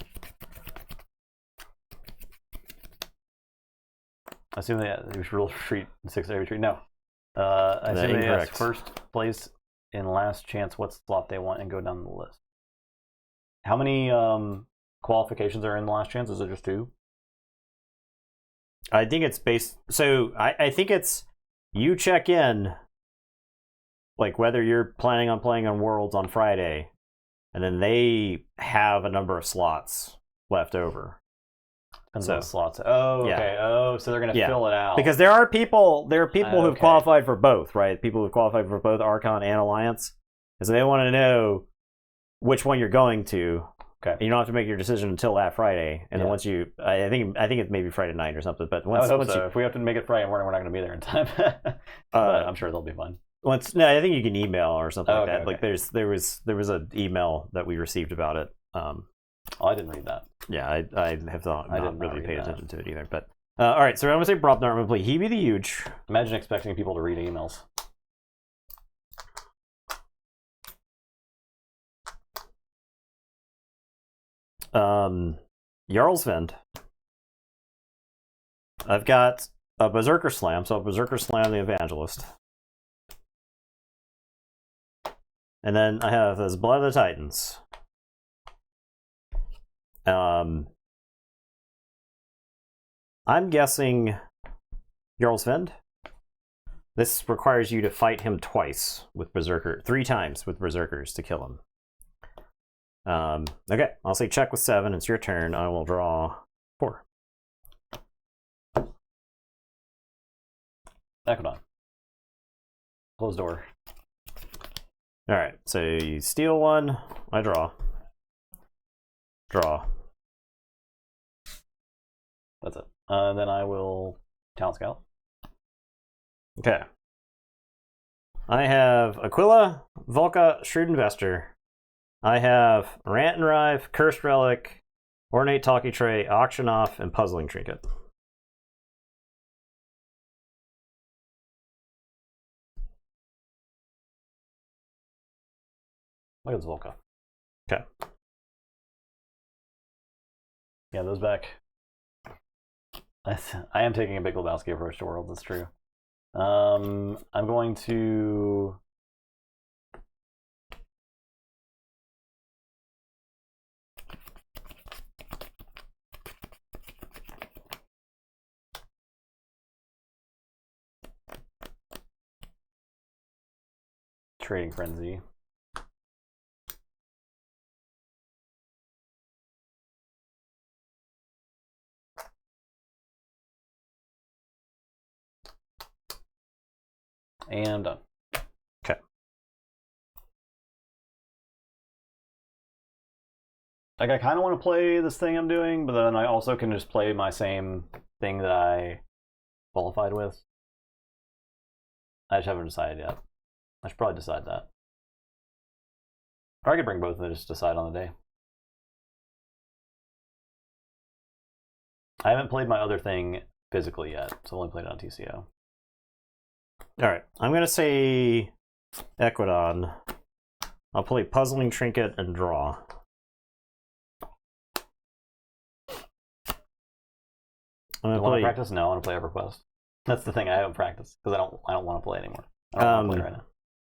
I assume we should roll retreat, 6-day retreat. No. I assume they ask first place in last chance what slot they want and go down the list. How many qualifications are in the last chance? Is it just 2? I think it's based. So I think it's you check in, like whether you're planning on playing on Worlds on Friday, and then they have a number of slots left over. Depends on the slots. Oh, Yeah. okay. Oh, so they're gonna fill it out. Because there are people who've Okay. qualified for both, right? People who've qualified for both Archon and Alliance. And so they want to know which one you're going to. Okay. And you don't have to make your decision until that Friday. And then once you, I think it's maybe Friday night or something. But once, I would hope so. If we have to make it Friday morning, we're not going to be there in time. But I'm sure they'll be fine. I think you can email or something like that. Okay. Like there was an email that we received about it. I didn't read that. Yeah, I have not really paid that. attention to it either. But all right, so I'm gonna say Brobnar. I'm gonna play Hebe the Huge. Imagine expecting people to read emails. Jarlsvend. I've got a Berserker Slam, so Berserker Slam the Evangelist. And then I have this Blood of the Titans. I'm guessing Jarlsvend. This requires you to fight him twice with Berserker, 3 times with Berserkers to kill him. Okay, I'll say check with 7. It's your turn. I will draw 4. Echodon. Closed door. Alright, so you steal 1. I draw. Draw. That's it. Then I will Talent Scout. Okay. I have Aquila, Volca, Shrewd Investor. I have Rant and Rive, Cursed Relic, Ornate Talkie Tray, Auction Off, and Puzzling Trinket. Look at this Volca. Okay. Yeah, those back. I am taking a big Lebowski approach to Worlds, that's true. I'm going to... Trading Frenzy. And done. Okay. Like, I kind of want to play this thing I'm doing, but then I also can just play my same thing that I qualified with. I just haven't decided yet. I should probably decide that. Or I could bring both and just decide on the day. I haven't played my other thing physically yet, so I've only played it on TCO. Alright, I'm going to say Equidon. I'll play Puzzling Trinket and draw. I want to practice? No, I want to play EverQuest. That's the thing, I haven't practiced, because I don't want to play anymore. I don't want to play right now.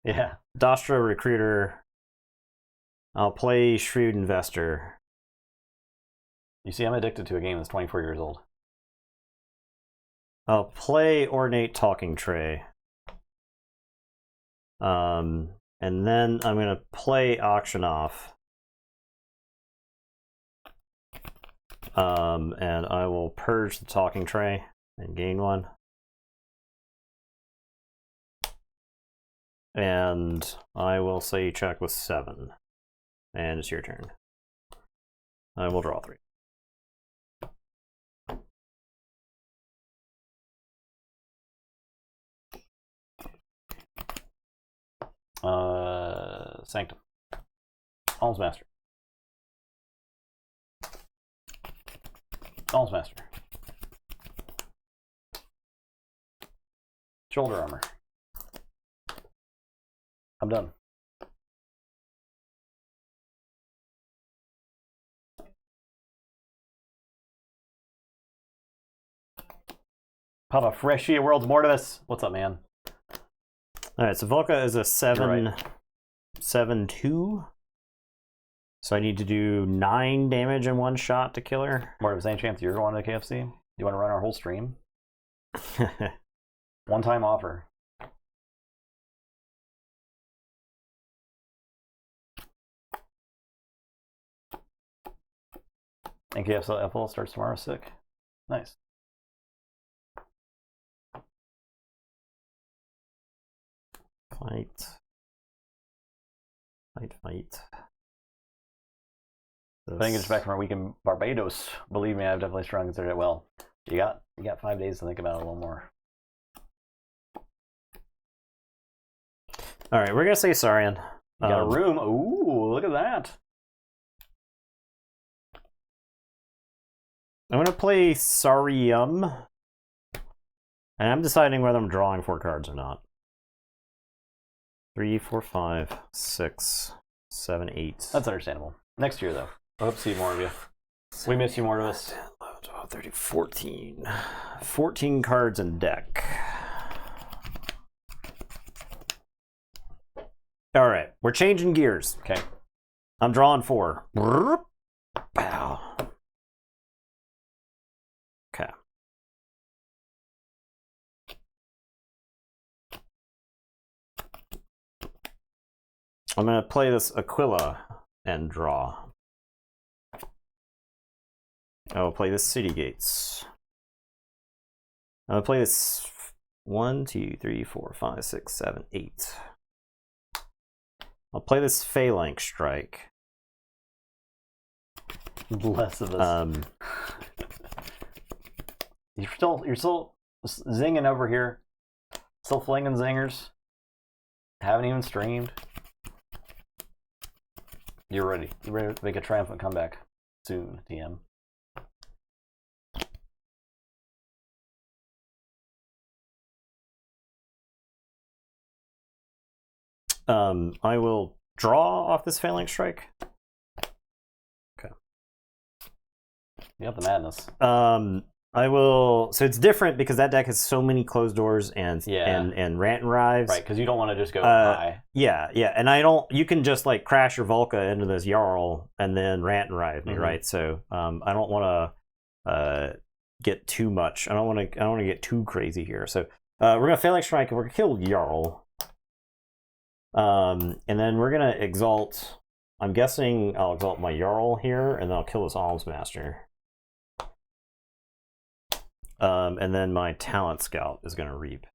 Yeah. Dastra Recruiter. I'll play Shrewd Investor. You see, I'm addicted to a game that's 24 years old. I'll play Ornate Talking Tray. And then I'm going to play Auction Off. And I will purge the Talking Tray and gain 1. And I will say check with 7. And it's your turn. I will draw 3. Sanctum. Alms Master. Alms Master. Shoulder Armor. I'm done. Papa Freshie at World's Mortimus. What's up, man? Alright, so Volca is a 7/2. So I need to do 9 damage in 1 shot to kill her. Mortimus, any chance you're going to KFC? You want to run our whole stream? One-time offer. NKFL starts tomorrow. Sick. Nice. Fight. I think it's back from our week in Barbados. Believe me, I've definitely strong considered it. Well, you got 5 days to think about it a little more. All right, we're gonna say Saurian. You got a room. Ooh, look at that. I'm gonna play Saurium, and I'm deciding whether I'm drawing 4 cards or not. 3, 4, 5, 6, 7, 8. That's understandable. Next year, though. I hope to see more of you. We miss you more to us. 10, 11, 12, 13, 14. 14 cards in deck. All right, we're changing gears. Okay. I'm drawing 4. Pow. Okay. I'm going to play this Aquila and draw. I will play this City Gates. I'm going to play this 1, 2, 3, 4, 5, 6, 7, 8. I'll play this Phalanx Strike. Less of us. You're still zinging over here. Still flinging zingers. Haven't even streamed. You're ready. You're ready to make a triumphant comeback soon, TM. I will draw off this Phalanx Strike. Okay. You got the madness. I will. So it's different because that deck has so many closed doors and rant and rives. Right, because you don't want to just go high. Yeah, and I don't. You can just like crash your Volca into this Jarl and then rant and rive me, right? So I don't want to get too much. I don't want to get too crazy here. So we're gonna Phalanx Strike and we're gonna kill Jarl. And then we're gonna exalt. I'm guessing I'll exalt my Jarl here, and then I'll kill this Almsmaster. And then my Talent Scout is gonna reap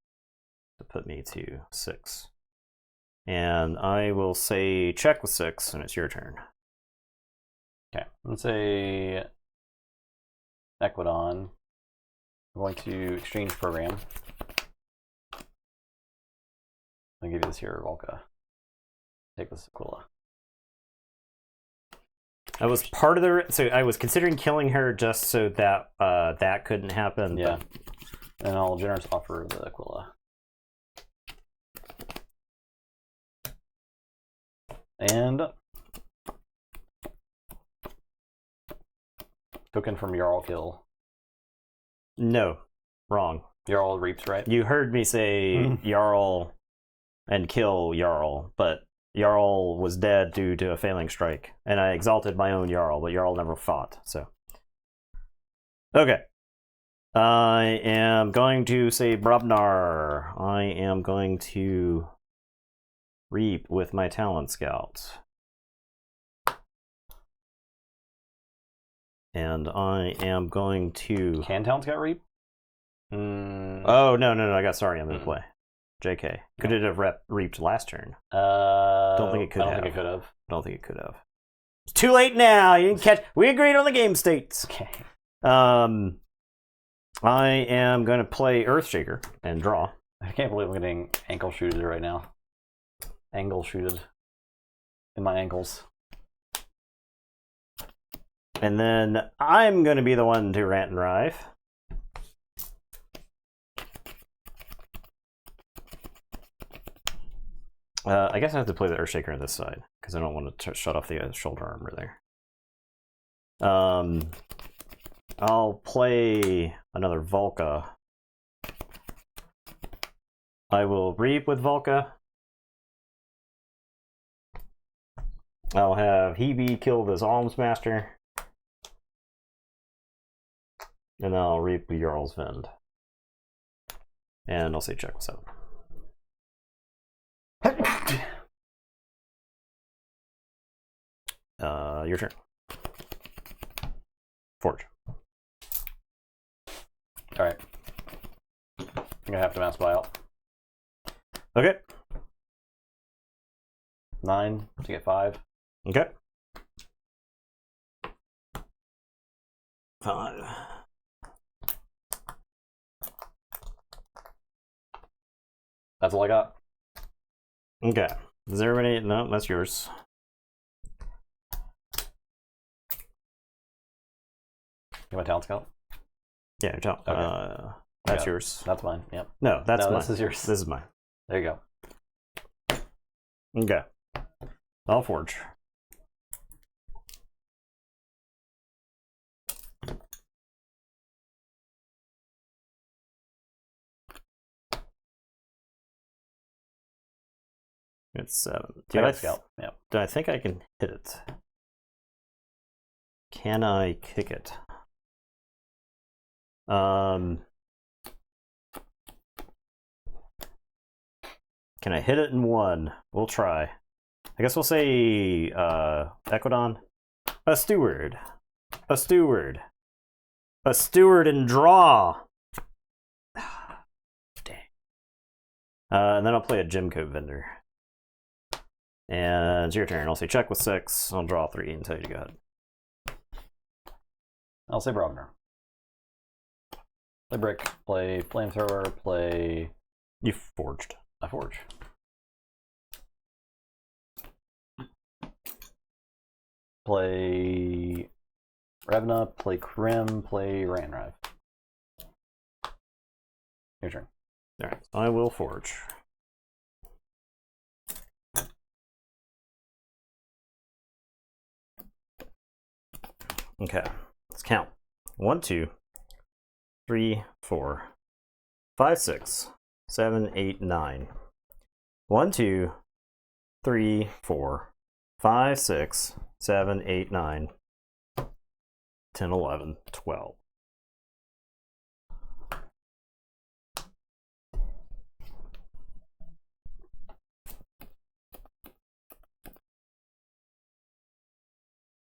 to put me to 6. And I will say check with 6, and it's your turn. Okay, let's say Equidon. I'm going to exchange program. I'll give you this here, Volca. Take this Aquila. I was part of the. So I was considering killing her just so that that couldn't happen. Yeah. But... And I'll generous offer the Aquila. And token from Jarl kill. No, wrong. Jarl reaps, right? You heard me say Jarl and kill Jarl, but Jarl was dead due to a Phalanx Strike, and I exalted my own Jarl, but Jarl never fought. So, okay. I am going to say Brobnar. I am going to reap with my Talent Scout. And I am going to... Can Talent Scout reap? Oh, no, I got sorry, I'm going to play. JK. Could it have reaped last turn? Don't think it could have. I don't think it could have. Don't think it could have. It's too late now. You didn't catch. We agreed on the game states. Okay. I am going to play Earthshaker and draw. I can't believe I'm getting ankle shooted right now. Angle shooted in my ankles. And then I'm going to be the one to rant and rive. I guess I have to play the Earthshaker on this side because I don't want to shut off the shoulder armor there. I'll play another Volca. I will reap with Volca. I'll have Hebe kill this Almsmaster. And then I'll reap with Jarl's Vend. And I'll say check with 7. Your turn. Forge. Alright. I'm gonna have to mass buyout. Okay. 9 to get 5. Okay. 5. That's all I got. Okay. Does everybody? No, that's yours. Get my talent scout. Yeah, talent. Okay. That's Yeah, yours. That's mine. Yep. No, that's mine. This is yours. This is mine. There you go. Okay. I'll forge. It's 7. Scout. Yep. Do I think I can hit it? Can I kick it? Can I hit it in 1? We'll try. I guess we'll say Equidon. A steward. A steward. A steward and draw. Dang. And then I'll play a Gemco vendor. And it's your turn. I'll say check with 6. I'll draw 3 and tell you to go ahead. I'll say Brogner. Play brick, play flamethrower, play... You forged. I forge. Play Revna, play Krim, play Ranrive. Your turn. Alright, I will forge. Okay, let's count. 1, 2, 3, 4, 5, 6, 7, 8, 9. 1, 2, 3, 4, 5, 6, 7, 8, 9, 10, 11, 12.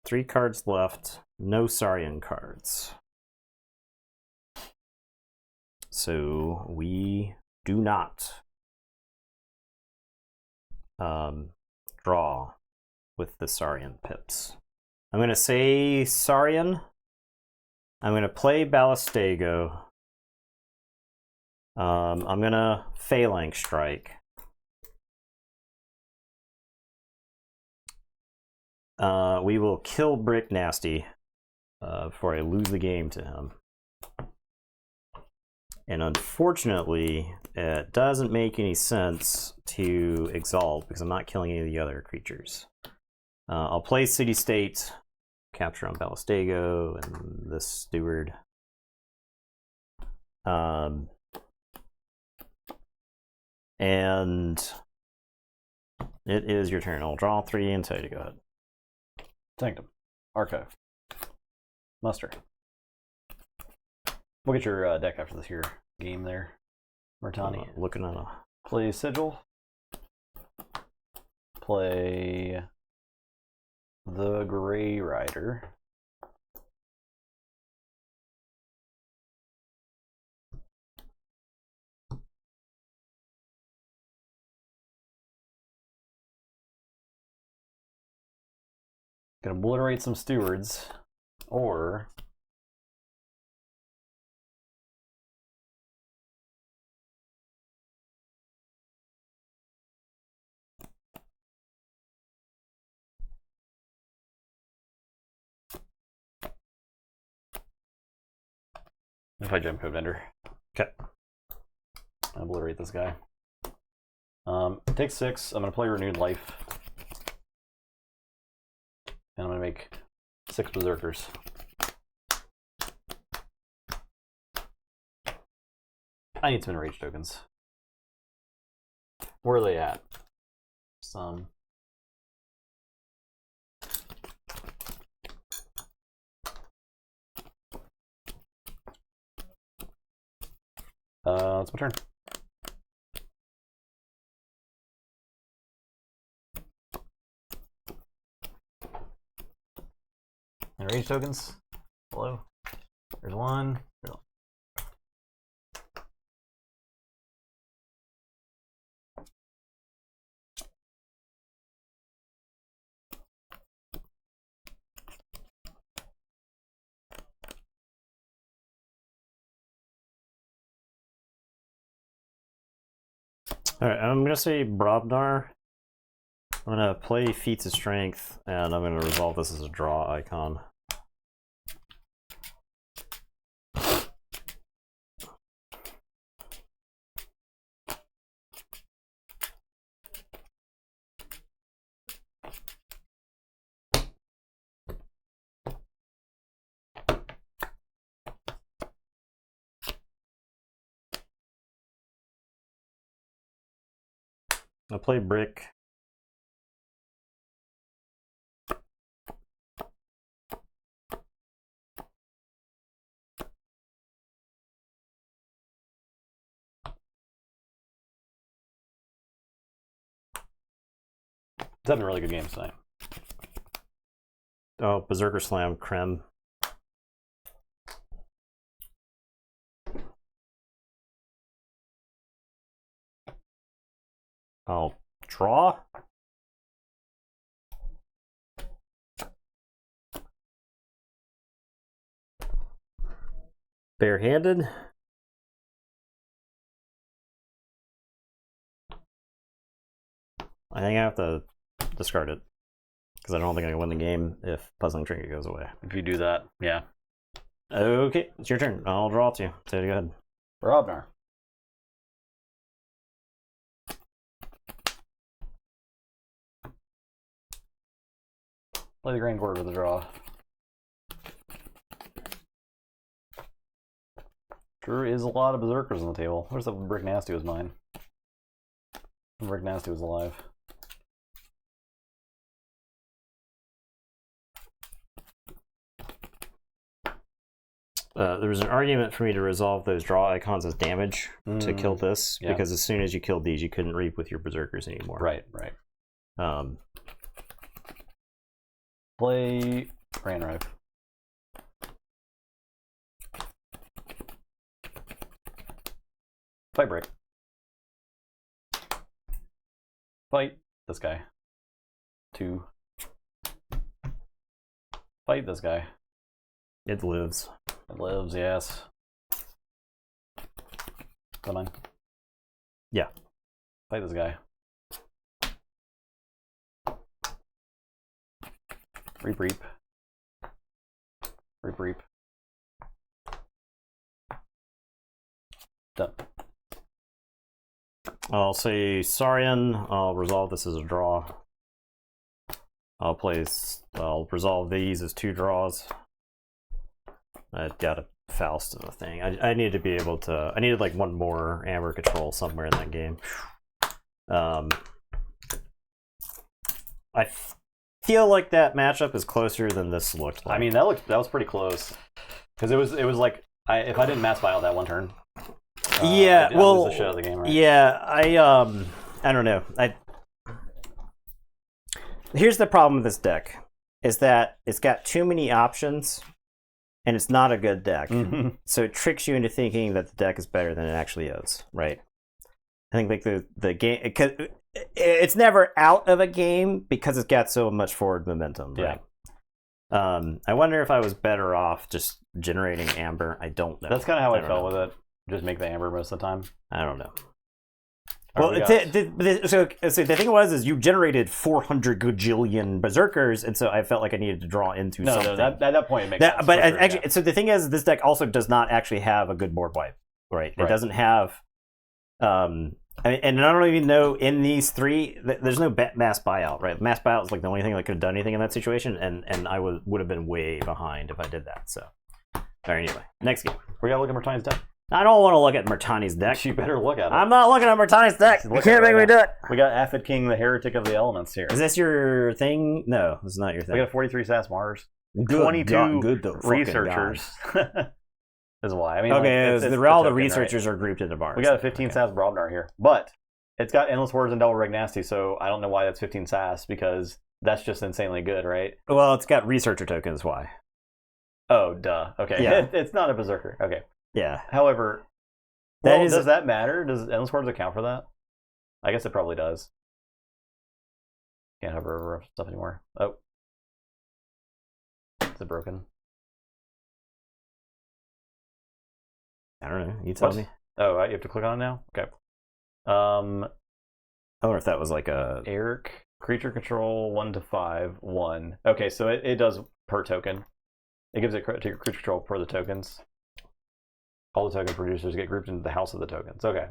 Three cards left. No Saurian cards. So we do not draw with the Saurian pips. I'm going to say Saurian. I'm going to play Ballistego. I'm going to Phalanx Strike. We will kill Brick Nasty before I lose the game to him. And unfortunately, it doesn't make any sense to Exalt because I'm not killing any of the other creatures. I'll play City State, capture on Ballistego, and this Steward. And it is your turn. I'll draw 3 and tell you to go ahead. Sanctum. Archive. Muster. We'll get your deck after this here game there, Murtani. Looking at a... Play Sigil. Play the Grey Rider. Gonna obliterate some stewards, or if I jump code vendor. Okay. Obliterate this guy. Take 6. I'm gonna play Renewed Life. And I'm gonna make 6 Berserkers. I need some enraged tokens. Where are they at? Some. It's my turn. Enraged tokens. Hello. There's one. All right, I'm gonna say Brobnar. I'm gonna play Feats of Strength, and I'm gonna resolve this as a draw icon. I'll play Brick. It's having really good games tonight. Oh, Berserker Slam, Krem. I'll draw. Barehanded. I think I have to discard it because I don't think I can win the game if Puzzling Trinket goes away. If you do that, yeah. Okay, it's your turn. I'll draw it to you. So go ahead. Brobnar. Play the Grand Court with a draw. Sure is a lot of Berserkers on the table. Where's the Brick Nasty was mine? Brick Nasty was alive. There was an argument for me to resolve those draw icons as damage to kill this, because as soon as you killed these, you couldn't reap with your Berserkers anymore. Right, right. Play Ranrive. Fight Break. Fight this guy. 2. Fight this guy. It lives. It lives, yes. Come on. Yeah. Fight this guy. Reap, reap. Reap, reap. Done. I'll say Saurian. I'll resolve this as a draw. I'll resolve these as 2 draws. I got a Faust in the thing. I need to be able to. I needed like one more Amber control somewhere in that game. I feel like that matchup is closer than this looked like. I mean, that was pretty close, because it was like if I didn't mass buy out that one turn. Yeah, I'd well, lose the shit out of the game, right? Yeah, I don't know. Here's the problem with this deck, is that it's got too many options, and it's not a good deck. So it tricks you into thinking that the deck is better than it actually is, right? I think like the game, it's never out of a game because it's got so much forward momentum, right? Yeah. I wonder if I was better off just generating Amber. I don't know. That's kind of how I felt with it. Just make the Amber most of the time. I don't know. Well, so the thing was you generated 400 gajillion Berserkers, and so I felt like I needed to draw into something. No, at that point it makes sense. But actually, so the thing is, this deck also does not actually have a good board wipe, right? It doesn't have, and I don't even know in these 3, there's no mass buyout, right? Mass buyout is like the only thing that could have done anything in that situation, and I would have been way behind if I did that. So, all right, anyway, next game. We gotta look at Mertani's deck. I don't want to look at Mertani's deck. You better look at it. I'm not looking at Mertani's deck. You can't make me do it. We got Aphid King, the Heretic of the Elements here. Is this your thing? No, this is not your thing. We got 43 SAS Mars. Good 22 good researchers. Is why. I mean, okay, like, all the researchers are grouped into Mars. We got a 15 SAS Brobnar here. But it's got Endless Wars and Double Rig Nasty, so I don't know why that's 15 SAS, because that's just insanely good, right? Well, it's got researcher tokens, why? Oh, duh. Okay. Yeah. It's not a berserker. Okay. Yeah. However, does that matter? Does endless words account for that? I guess it probably does. Can't hover over stuff anymore. Oh. Is it broken? I don't know. You tell me. Oh, you have to click on it now? Okay. I wonder if that was like a... Eric, creature control 1 to 5, 1. Okay, so it does per token. It gives it creature control per the tokens. All the token producers get grouped into the house of the tokens. Okay.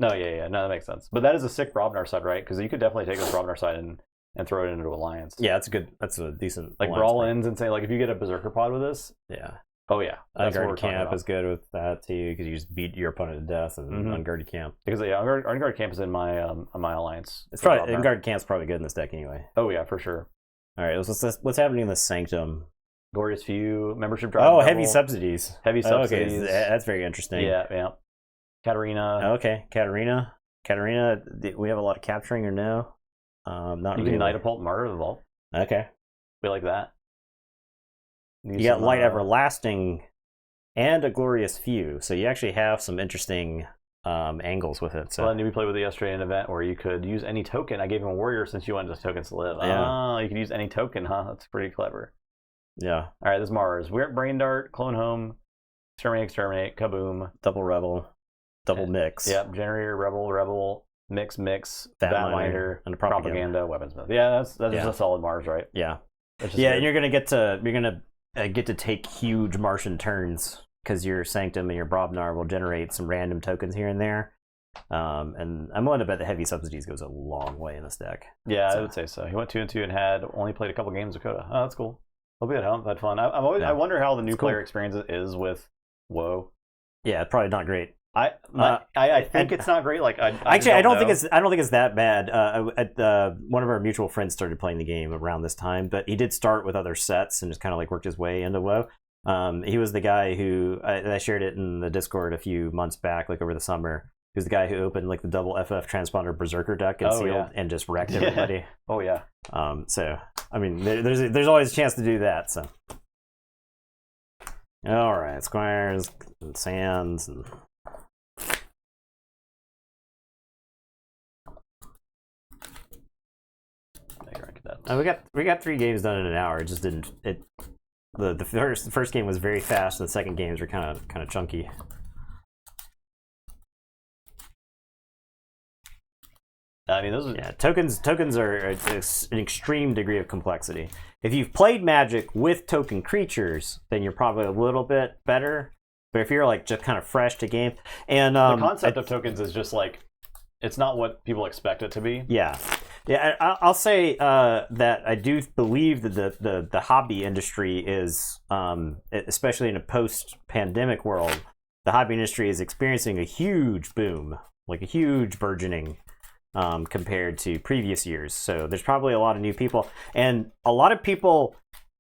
No, yeah. No, that makes sense. But that is a sick Brobnar side, right? Because you could definitely take this Brobnar side and throw it into Alliance. Yeah, that's a good. That's a decent. Like brawl ins and say, like, if you get a Berserker pod with this. Yeah. Oh, yeah. Unguarded Camp is good with that, too, because you just beat your opponent to death and Unguarded Camp. Because, yeah, Unguarded Camp is in my Alliance. It's probably Unguarded Camp's probably good in this deck anyway. Oh, yeah, for sure. All right, what's happening in the Sanctum? Glorious Few, membership drive. Oh, heavy subsidies. Heavy subsidies. Okay, that's very interesting. Yeah. Katarina. Okay, Katarina. Katarina, we have a lot of capturing or no? Not really. You can Nightapult Martyr of the Vault. Okay. We like that. You got Light Everlasting and a Glorious Few, so you actually have some interesting angles with it. So. Well, and we played with it yesterday in an event where you could use any token. I gave him a warrior since you wanted tokens to live. Yeah. Oh, you can use any token, huh? That's pretty clever. Yeah. All right, this is Mars. We're at Brain Dart, Clone Home, Exterminate, Kaboom. Double Rebel, Double Mix. Yep, Generator, Rebel, Mix, Vatminder, and Propaganda, Weaponsmith. Yeah, that's just a solid Mars, right? Yeah. Yeah, and you're gonna get to take huge Martian turns because your Sanctum and your Brobnar will generate some random tokens here and there. And I'm willing to bet the heavy subsidies goes a long way in this deck. Yeah, I would say so. He went 2-2 and had only played a couple games of Coda. Oh, that's cool. Hope you had fun. I wonder how the new player experience is with WoE. Yeah, probably not great. I think it's not great. Like I don't think it's that bad. One of our mutual friends started playing the game around this time, but he did start with other sets and just kind of like worked his way into WoE. He was the guy who I shared it in the Discord a few months back, like over the summer. He was the guy who opened like the double FF transponder Berserker deck and sealed and just wrecked everybody. Oh yeah. So I mean, there's always a chance to do that. So all right, Squires and Sands and. We got 3 games done in an hour. It just didn't. The first game was very fast, and the second games were kind of chunky. I mean, those tokens are an extreme degree of complexity. If you've played Magic with token creatures, then you're probably a little bit better. But if you're like just kind of fresh to game, and the concept of tokens is just like it's not what people expect it to be. Yeah. I'll say that I do believe that the hobby industry is, especially in a post-pandemic world, the hobby industry is experiencing a huge boom, like a huge burgeoning compared to previous years. So there's probably a lot of new people, and a lot of people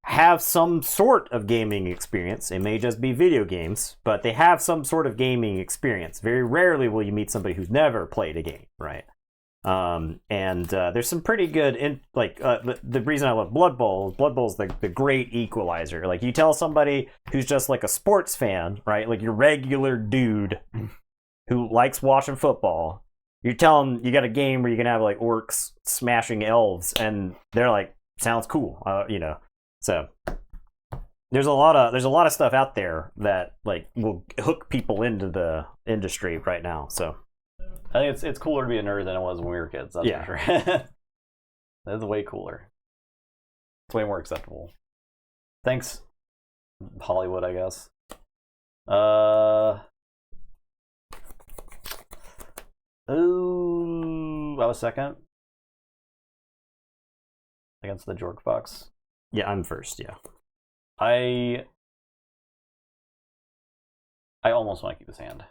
have some sort of gaming experience. It may just be video games, but they have some sort of gaming experience. Very rarely will you meet somebody who's never played a game, right? There's some pretty good the reason I love Blood Bowl is the great equalizer. Like you tell somebody who's just like a sports fan, right? Like your regular dude who likes watching football. You tell them you got a game where you can have like orcs smashing elves, and they're like, sounds cool, So there's a lot of stuff out there that like will hook people into the industry right now. So. I think it's cooler to be a nerd than it was when we were kids. That's for sure. That's way cooler. It's way more acceptable. Thanks, Hollywood, I guess. I was second against the Jork Fox. Yeah, I'm first. Yeah, I almost want to keep his hand.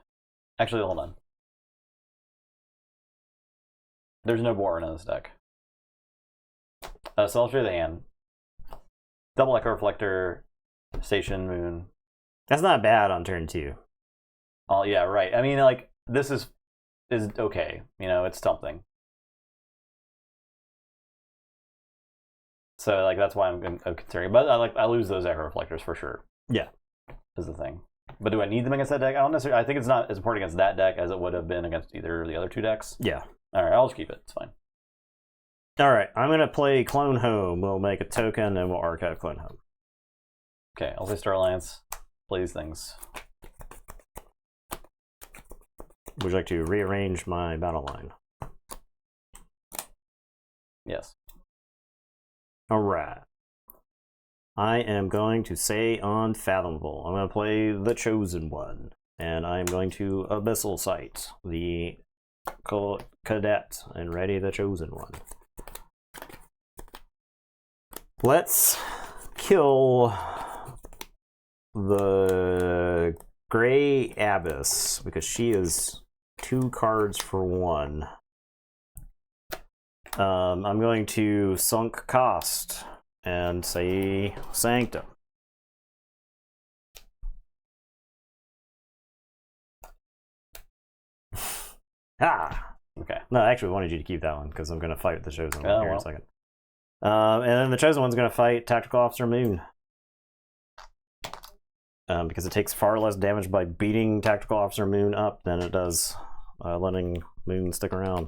Actually, hold on. There's no Boron in this deck. So I'll show you the hand. Double Echo Reflector, Station Moon. That's not bad on turn 2. Oh yeah, right. I mean, like this is okay. It's something. So like that's why I'm considering. But I lose those Echo Reflectors for sure. Yeah. Is the thing. But do I need them against that deck? I don't necessarily. I think it's not as important against that deck as it would have been against either of the other two decks. Yeah. All right, I'll just keep it. It's fine. All right, I'm gonna play Clone Home. We'll make a token and we'll archive Clone Home. Okay, I'll play Star Alliance. Play these things. Would you like to rearrange my battle line? Yes. All right. I am going to say Unfathomable. I'm going to play the Chosen One. And I am going to Abyssal Sight the Cadet and ready the Chosen One. Let's kill the Gray Abyss because she is 2 cards for 1. I'm going to Sunk Cost and say Sanctum. Ah! Okay. No, I actually wanted you to keep that one because I'm going to fight the Chosen One here in a well. second. And then the Chosen One's going to fight Tactical Officer Moon. Because it takes far less damage by beating Tactical Officer Moon up than it does letting Moon stick around.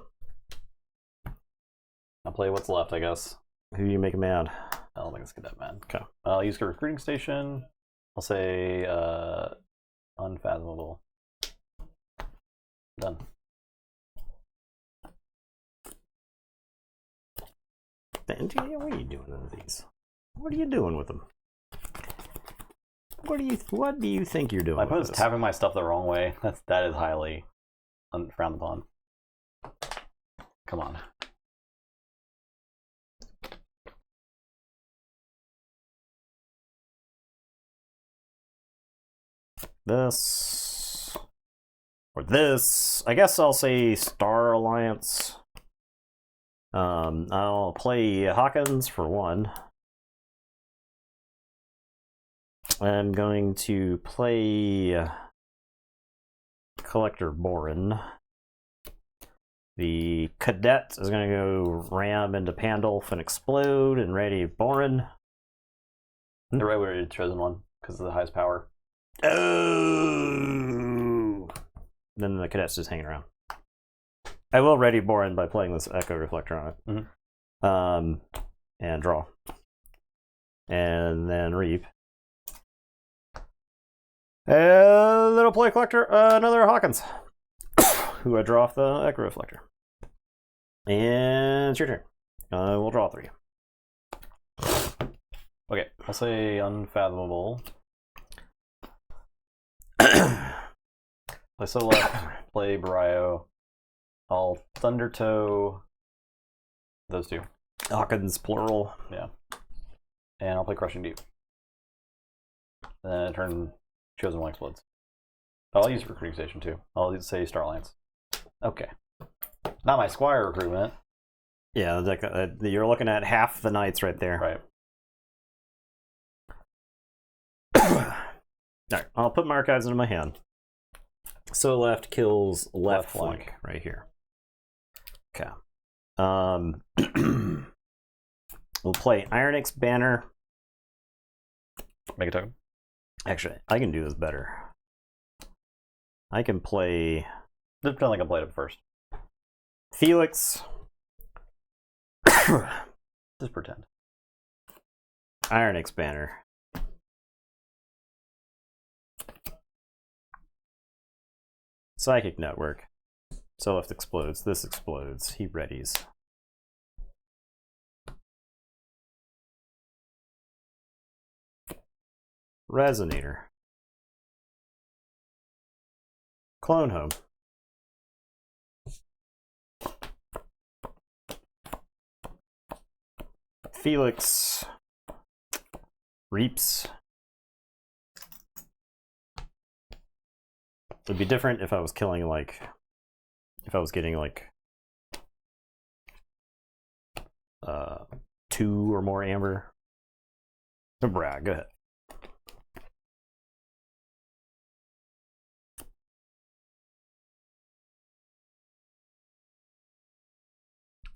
I'll play what's left, I guess. Who do you make mad? I don't think it's good that mad. Okay. I'll use a recruiting station. I'll say Unfathomable. Done. What are you doing with these? What are you doing with them? What do you think you're doing? My with opponent's this? tapping my stuff the wrong way. That is highly frowned upon. Come on. This or this. I guess I'll say Star Alliance. I'll play Hawkins for 1. I'm going to play Collector Borin. The Cadet is going to go ram into Pandulf and explode and ready Borin. The right way to Chosen One because of the highest power. Oh! Then the Cadet's just hanging around. I will ready Borin by playing this Echo Reflector on it. Mm-hmm. And draw. And then Reap. And then I'll play Collector, another Hawkins, who I draw off the Echo Reflector. And it's your turn. We'll draw 3. Okay, I'll say Unfathomable. Play So Left, play Barrio. I'll Thundertoe those 2. Hawkins, plural. Yeah. And I'll play Crushing Deep. Then turn Chosen One explodes. I'll use Recruiting Station too. I'll say Star Alliance. Okay. Not my Squire recruitment. Yeah, you're looking at half the knights right there. Right. Alright, I'll put my archives into my hand. So left kills left flank right here. Okay. We'll play Iron X Banner. Make a token. Actually, I can do this better. I can play Just pretend like I played it first. Felix. Just pretend. Iron X Banner. Psychic Network. So left explodes. This explodes. He readies. Resonator. Clone Home. Felix reaps. It would be different if I was killing if I was getting 2 or more amber. So brag, go ahead.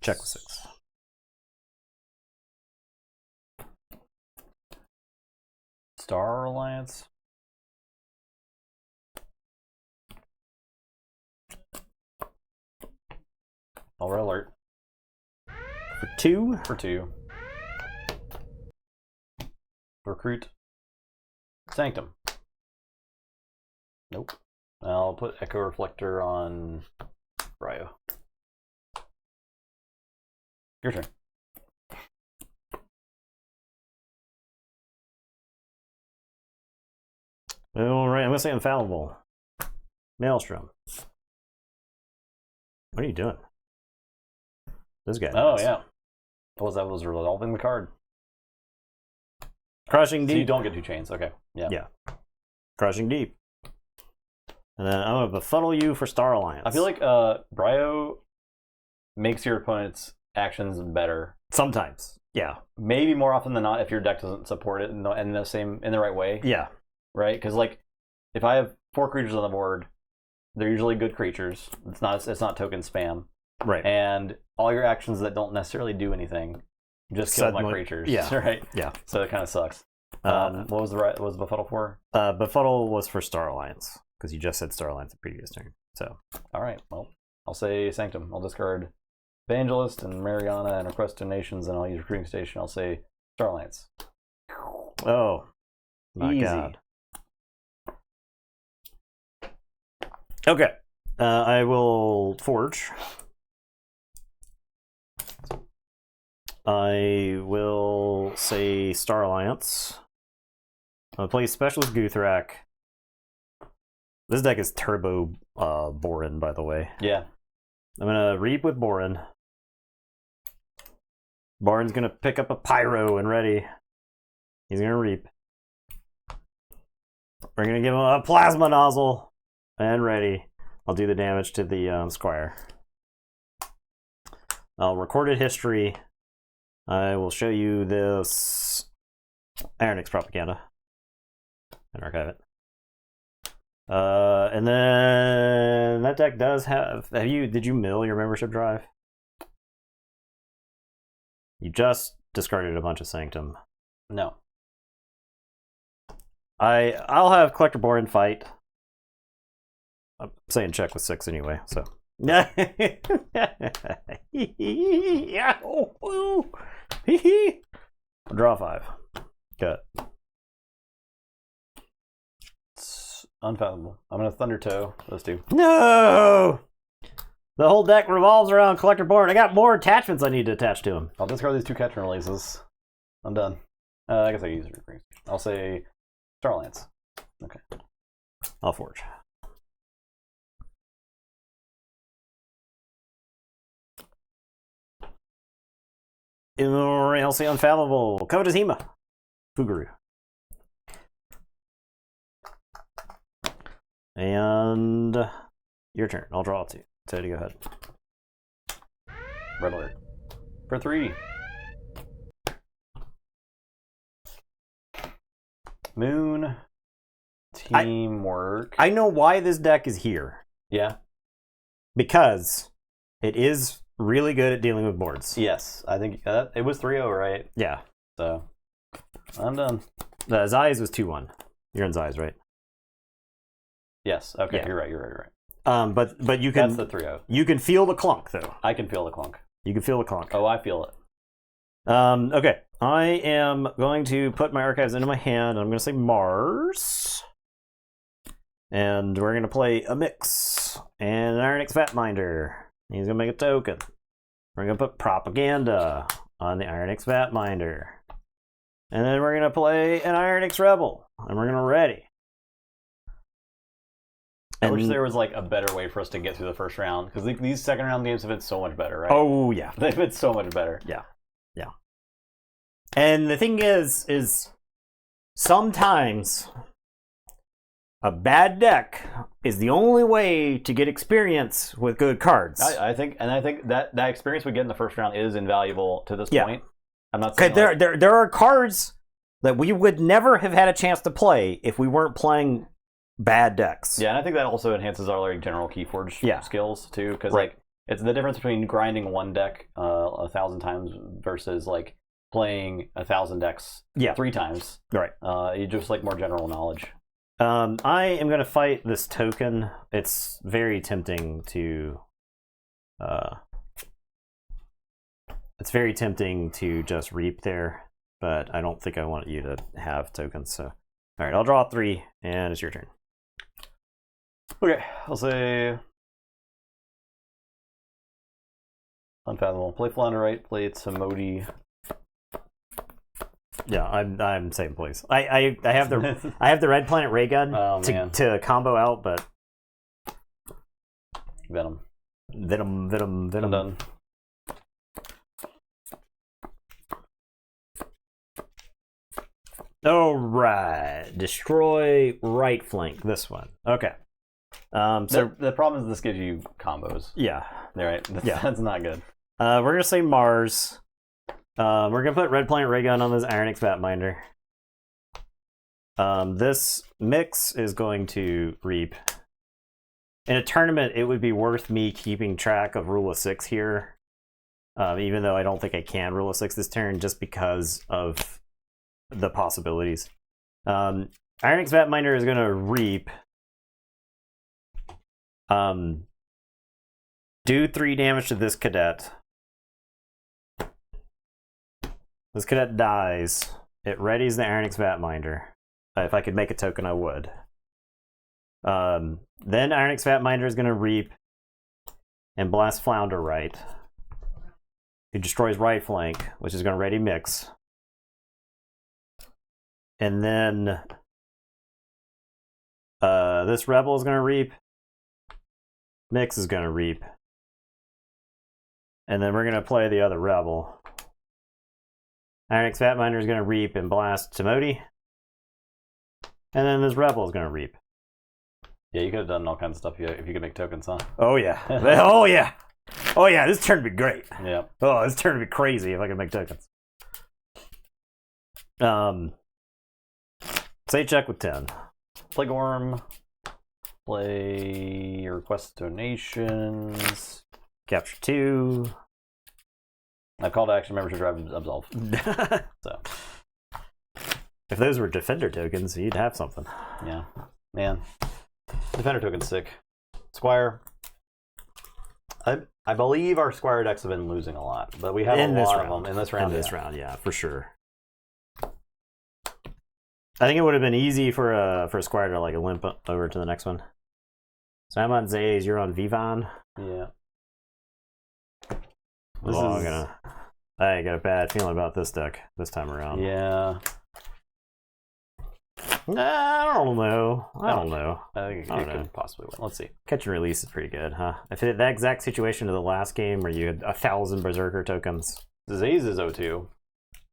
Check with 6. Star Alliance. Alert alert. For 2. For 2. Recruit. Sanctum. Nope. I'll put Echo Reflector on Ryo. Your turn. All right, I'm going to say Infallible. Maelstrom. What are you doing? This guy. Oh, yeah. That was resolving the card. Crushing Deep. So you don't get 2 chains. Okay. Yeah. Yeah. Crushing Deep. And then I'm going to befuddle you for Star Alliance. I feel like Ryo makes your opponent's actions better. Sometimes. Yeah. Maybe more often than not if your deck doesn't support it in the right way. Yeah. Right? Because like if I have 4 creatures on the board, they're usually good creatures. It's not token spam. Right. And all your actions that don't necessarily do anything just kill my creatures. Yeah. Right? Yeah. So it kind of sucks. What was Befuddle for? Befuddle was for Star Alliance, because you just said Star Alliance the previous turn. So. Alright, well, I'll say Sanctum. I'll discard Evangelist and Mariana and Request Donations, and I'll use Recruiting Station. I'll say Star Alliance. Oh. My Easy. God. Okay. I will Forge. I will say Star Alliance. I'm going to play Specialist Guthrak. This deck is Turbo Borin, by the way. Yeah. I'm going to Reap with Borin. Borin's going to pick up a Pyro and ready. He's going to Reap. We're going to give him a Plasma Nozzle and ready. I'll do the damage to the Squire. Recorded history. I will show you this Ironix propaganda and archive it. And then that deck does have. Did you mill your membership drive? You just discarded a bunch of Sanctum. No. I'll have Collector Borin fight. I'm saying check with 6 anyway, so. Draw 5. Cut. It's unfathomable. I'm going to Thunder Toe those 2. No! The whole deck revolves around Collector Borin. I got more attachments I need to attach to him. I'll discard these 2 catch and releases. I'm done. I guess I can use Recruiting. I'll say Star Alliance. Okay. I'll Forge. I'll say Unfathomable. Kodazima. Fuguru. And your turn. I'll draw 2. Teddy, go ahead. Red alert. For 3. Moon. Teamwork. I know why this deck is here. Yeah. Because it is really good at dealing with boards. Yes. I think it was 3-0, right? Yeah. So, I'm done. Zai's was 2-1. You're in Zai's, right? Yes. Okay, Yeah. you're right. But you can. That's the 3-0. You can feel the clunk, though. I can feel the clunk. You can feel the clunk. Oh, I feel it. Okay. I am going to put my archives into my hand. I'm going to say Mars. And we're going to play a mix. And an Ironix Vatminder. He's going to make a token. We're going to put Propaganda on the Ironix Vatminder. And then we're going to play an Ironix Rebel. And we're going to ready. I wish there was like a better way for us to get through the first round, because these second round games have been so much better, right? Oh, yeah. They've been so much better. Yeah. Yeah. And the thing is sometimes a bad deck is the only way to get experience with good cards. I think that experience we get in the first round is invaluable to this point. I'm not saying there are cards that we would never have had a chance to play if we weren't playing bad decks. Yeah, and I think that also enhances our like general Keyforge skills too, because like it's the difference between grinding one deck 1,000 times versus like playing 1,000 decks 3 times. Right. You just like more general knowledge. I am going to fight this token. It's very tempting to... it's very tempting to just reap there, but I don't think I want you to have tokens, so... Alright, I'll draw 3, and it's your turn. Okay, I'll say... Unfathomable. Play Flounder, play Timoti. Yeah, I'm same place. I have the I have the Red Planet Ray Gun to combo out, but Venom. Venom. I'm done. All right, destroy right flank. This one. Okay. So the problem is this gives you combos. Yeah. Right. That's not good. We're gonna say Mars. We're gonna put Red Planet Ray Gun on this Iron X Batminder. This mix is going to reap. In a tournament, it would be worth me keeping track of Rule of 6 here, even though I don't think I can Rule of 6 this turn, just because of the possibilities. Iron X Batminder is gonna reap. Do 3 damage to this cadet. This cadet dies. It readies the Iron X Batminder. If I could make a token, I would. Then Iron X Batminder is going to reap and blast Flounder right. He destroys right flank, which is going to ready mix. And then this Rebel is going to reap. Mix is going to reap. And then we're going to play the other Rebel. Iron X Batminder is going to reap and blast Timoti. And then this Rebel is going to reap. Yeah, you could have done all kinds of stuff if you could make tokens, huh? Oh, yeah. Oh, yeah. Oh, yeah, this turn would be great. Yeah. Oh, this turn would be crazy if I could make tokens. Say check with 10. Play Gorm. Play request donations. Capture 2. I call to action members to drive absolve. So, if those were defender tokens, you'd have something. Yeah, man. Defender token's sick. Squire. I believe our Squire decks have been losing a lot, but we have a lot of them in this round. In this round, yeah, for sure. I think it would have been easy for a Squire to like limp over to the next one. So I'm on Zays, you're on Vivon. Yeah. I got a bad feeling about this deck this time around. Yeah. I don't know. I think it could possibly win. Let's see. Catch and release is pretty good, huh? If it that exact situation to the last game where you had 1,000 Berserker tokens. Zaze is 0-2.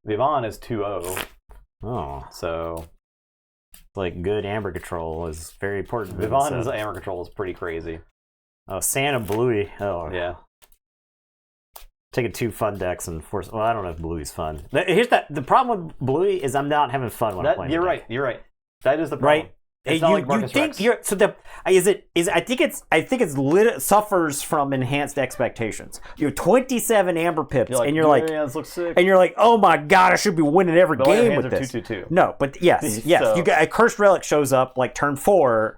Vivon is 2-0. Oh. So, like, good Amber Control is very important. Vivon's Amber Control is pretty crazy. Oh, Santa Bluey. Oh. Yeah. Taking 2 fun decks and force. Well, I don't know if Bluey's fun. Here's the problem with Bluey is I'm not having fun when I'm playing. You're right. You're right. That is the problem. Right. It's not like Marcus Rex. You're so the I think it's suffers from enhanced expectations. You have 27 Amber Pips, and you're like, looks sick. And you're like, oh my god, I should be winning every game with this. 2/2. No, but yes, So, you got a Cursed Relic shows up like turn 4.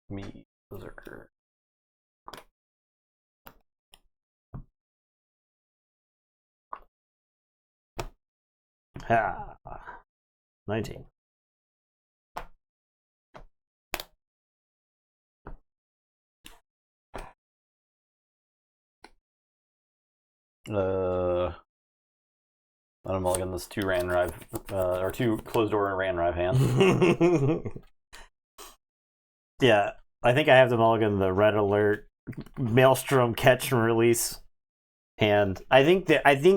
Me, Berserker. Ah, 19. I'm mulligan this 2 Ranrive, or 2 closed door and Ranrive hand. Yeah, I think I have to mulligan the Red Alert, Maelstrom, Catch and Release hand. I think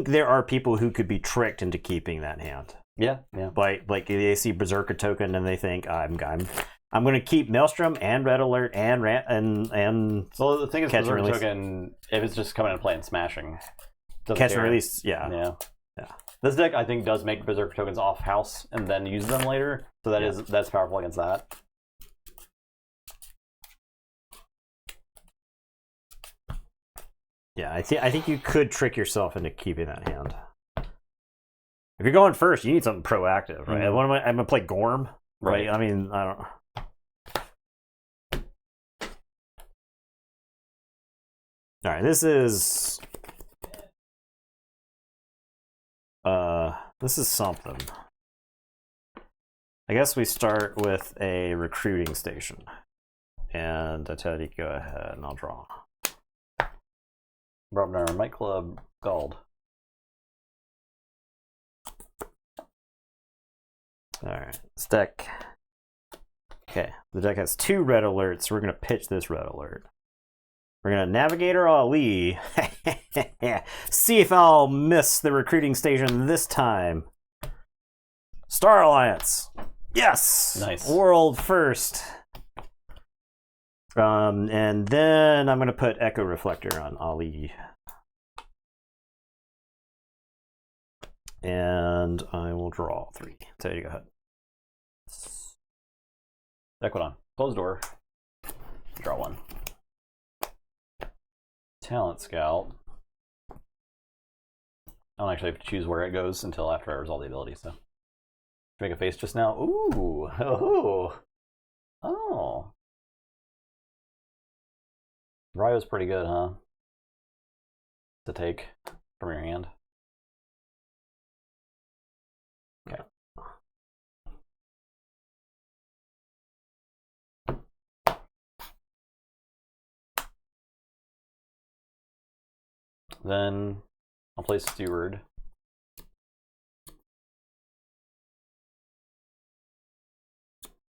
there are people who could be tricked into keeping that hand. Yeah, yeah. Like they see Berserker token and they think I'm going to keep Maelstrom and Red Alert and and Well, the thing is, catch and Berserker release. token, if it's just coming into play and smashing, doesn't Catch care. and release, yeah. Yeah. This deck, I think, does make Berserker tokens off house and then use them later. So that's powerful against that. Yeah, I think you could trick yourself into keeping that hand. If you're going first, you need something proactive, right? Mm-hmm. I'm gonna play Gorm, right? I mean, I don't. All right, this is something. I guess we start with a recruiting station, and I tell you, go ahead, and I'll draw. Brobnar, Might Club, Gald. Alright, this deck. Okay, the deck has 2 red alerts. We're going to pitch this red alert. We're going to Navigator Ali. See if I'll miss the recruiting station this time. Star Alliance. Yes! Nice. World first. And then I'm going to put Echo Reflector on Ali. And I will draw 3. So you go ahead. Equidon. Close door. Draw 1. Talent Scout. I don't actually have to choose where it goes until after I resolve the ability, so. Make a face just now. Ooh. Oh. Ryo's pretty good, huh? To take from your hand. Okay. Then I'll play Steward.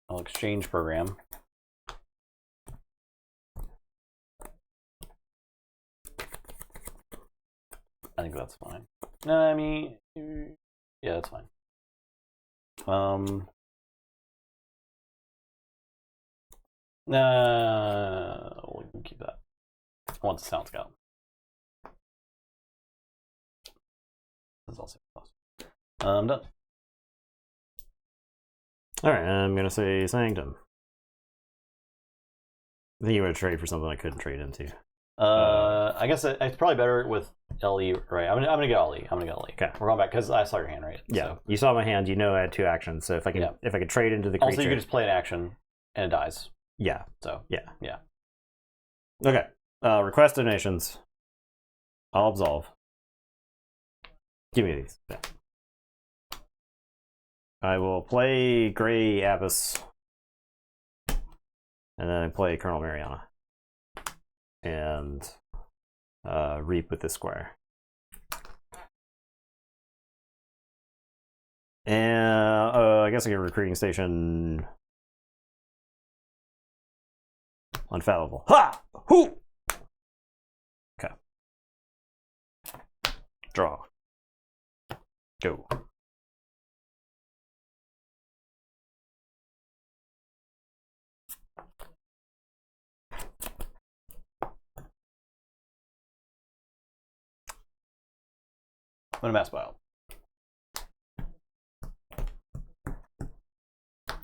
I'll exchange program. I think that's fine. No, I mean, yeah, that's fine. We can keep that. Once it sounds go. This is also close. Done. Alright, I'm gonna say Sanctum. I think you would trade for something I couldn't trade into. I guess it's probably better with LE, right? I'm gonna get LE. Okay. We're going back because I saw your hand, right? Yeah. So. You saw my hand, you know I had 2 actions, so if I could trade into the creature. Also, you can just play an action and it dies. Yeah. So Yeah. Yeah. Okay. Request donations. I'll absolve. Give me these. Yeah. I will play Gray Abyss. And then play Colonel Mariana. And reap with this square. And I guess I get a recruiting station. Unfallible. Ha! Hoo! Okay. Draw. Go. I'm gonna mass bio.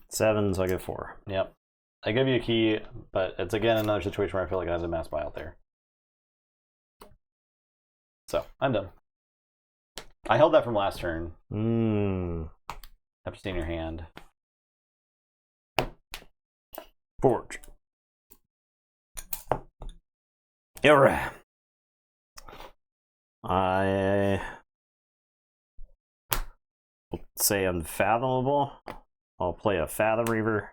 7, so I get 4. Yep. I give you a key, but it's again another situation where I feel like I have to mass buy out there. So I'm done. I held that from last turn. After seeing your hand. Forge. Alright. I will say Unfathomable. I'll play a Fathom Reaver.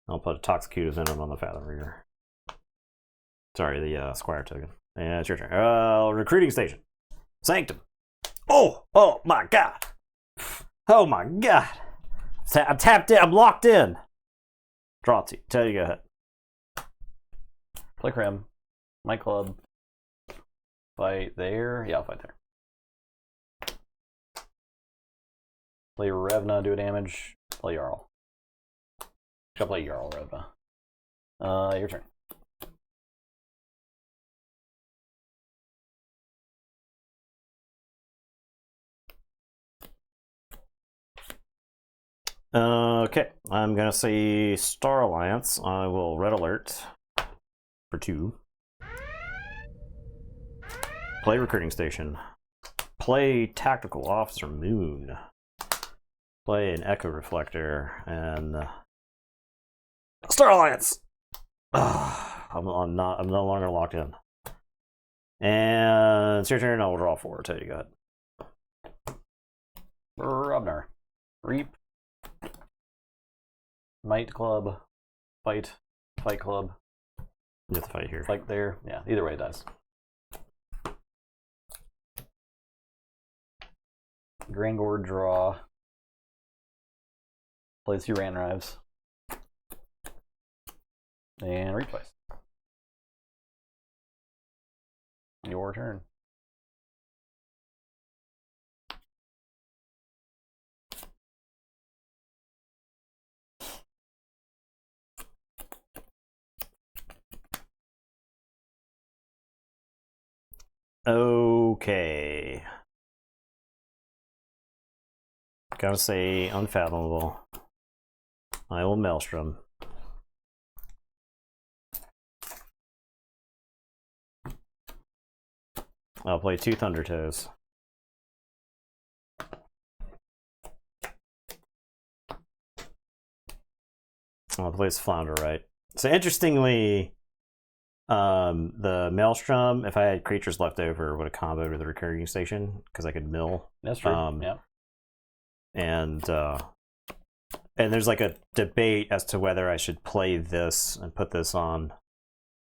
I'll put a Toxicute Venom on the Fathom Reaver. Sorry, the Squire token. Yeah, it's your turn. Recruiting Station. Sanctum. Oh my god. Oh my god. I'm tapped in. I'm locked in. Draw 2. Tell you, go ahead. Play Crim. My club. Fight there. Yeah, I'll fight there. Play Revna, do a damage. Play Jarl. Shall play Jarl Revna. Your turn. Okay, I'm gonna say Star Alliance. I will Red Alert for 2. Play Recruiting Station. Play Tactical Officer Moon. Play an Echo Reflector and Star Alliance. I'm no longer locked in. And it's your turn. I'll draw 4. Tell you go ahead. Robnar. Reap. Might Club. Fight. Fight Club. You have to fight here. Fight there. Yeah, either way it dies. Grangord draw. Play 2 Ran Rives. And replace. Your turn. Okay. Gotta say Unfathomable. I will Maelstrom. I'll play 2 Thundertoes. I'll play Flounder, right? So interestingly, the Maelstrom, if I had creatures left over, would have comboed with the Recurring Station because I could mill. That's true. Yeah. And there's like a debate as to whether I should play this and put this on.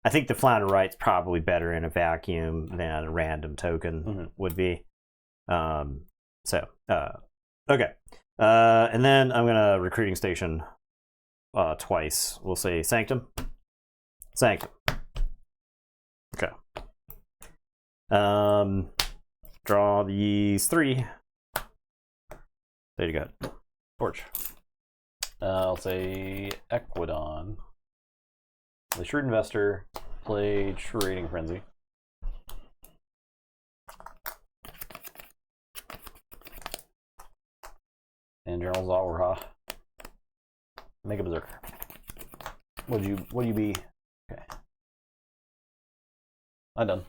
I think the Flounder Right's probably better in a vacuum than a random token would be. Okay. And then I'm gonna Recruiting Station twice. We'll say Sanctum. Sanctum. Okay. Draw these 3. There you go. Torch. I'll say Equidon. The Shrewd Investor. Play True Rating Frenzy. And General Zawrha. Make a Berserker. Would you be? Okay. I'm done.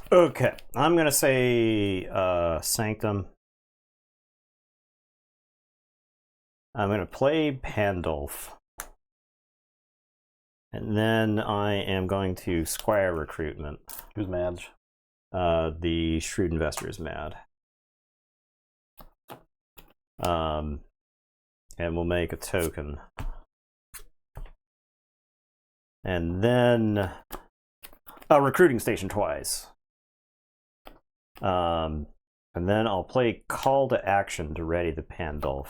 Okay, I'm gonna say Sanctum. I'm gonna play Pandulf. And then I am going to Squire Recruitment. Who's mad? The Shrewd Investor is mad. And we'll make a token. And then a Recruiting Station twice. And then I'll play Call to Action to ready the Pandulf.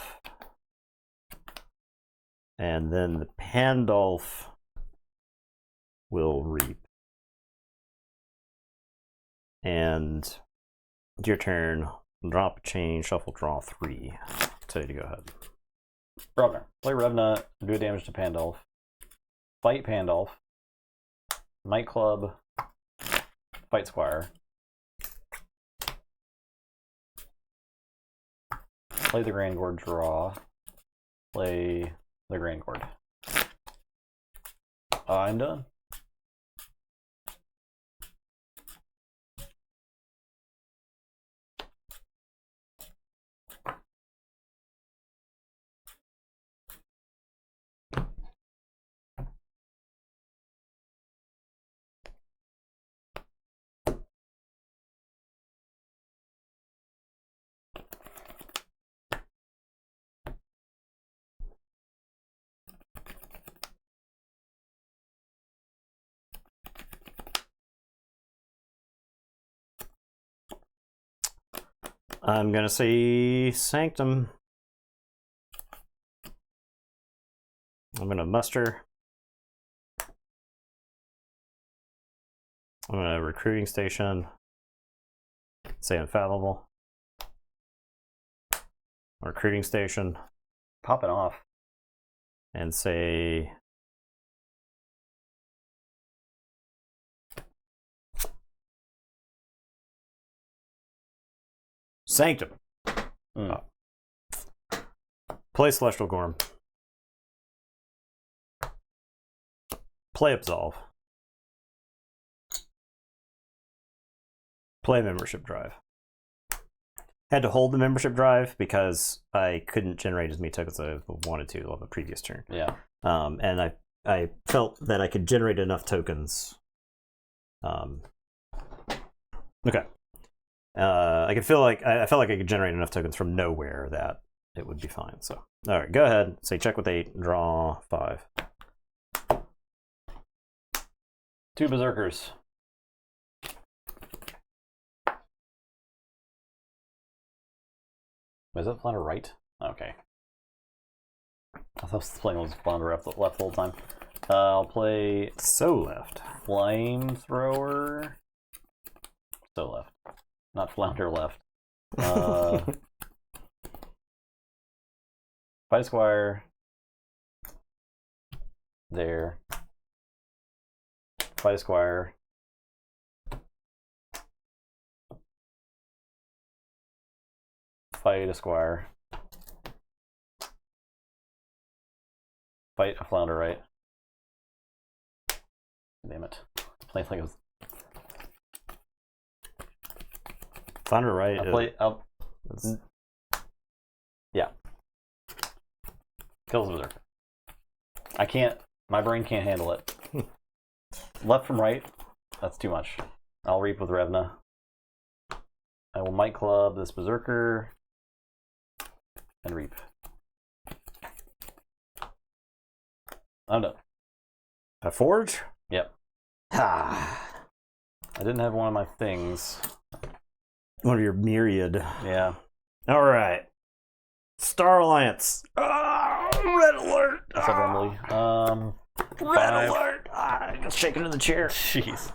And then the Pandulf will reap. And it's your turn. Drop a chain, shuffle, draw 3. Tell you to go ahead. Robner. Play Revna, do damage to Pandulf. Fight Pandulf. Might Club. Fight Squire. Play the Grangord, draw. Play the Grangord. I'm done. I'm gonna say Sanctum. I'm gonna muster. I'm gonna recruiting station. Say infallible. Recruiting station. Popping off. And say Sanctum. Play Celestial Gorm. Play Absolve. Play Membership Drive. Had to hold the Membership Drive because I couldn't generate as many tokens as I wanted to on the previous turn. Yeah. And I felt that I could generate enough tokens. Okay. I felt like I could generate enough tokens from nowhere that it would be fine. So, all right, go ahead. Say check with 8, draw 5. 2 Berserkers. Is that Flounder right? Okay. I thought I was playing with Flounder left the whole time. I'll play So left. Flamethrower. So left. Not Flounder left. Fight Squire. There. Fight Squire. Fight a Squire. Fight a Flounder right. Damn it. Play like it was. Thunder right. Yeah. Kills the Berserker. I can't. My brain can't handle it. Left from right. That's too much. I'll reap with Revna. I will Might Club this Berserker. And reap. I'm done. A forge? Yep. Ah. I didn't have one of my things. One of your myriad. Yeah. All right. Star Alliance. Red alert. What's up, Emily? Red alert. I got shaken in the chair. Jeez.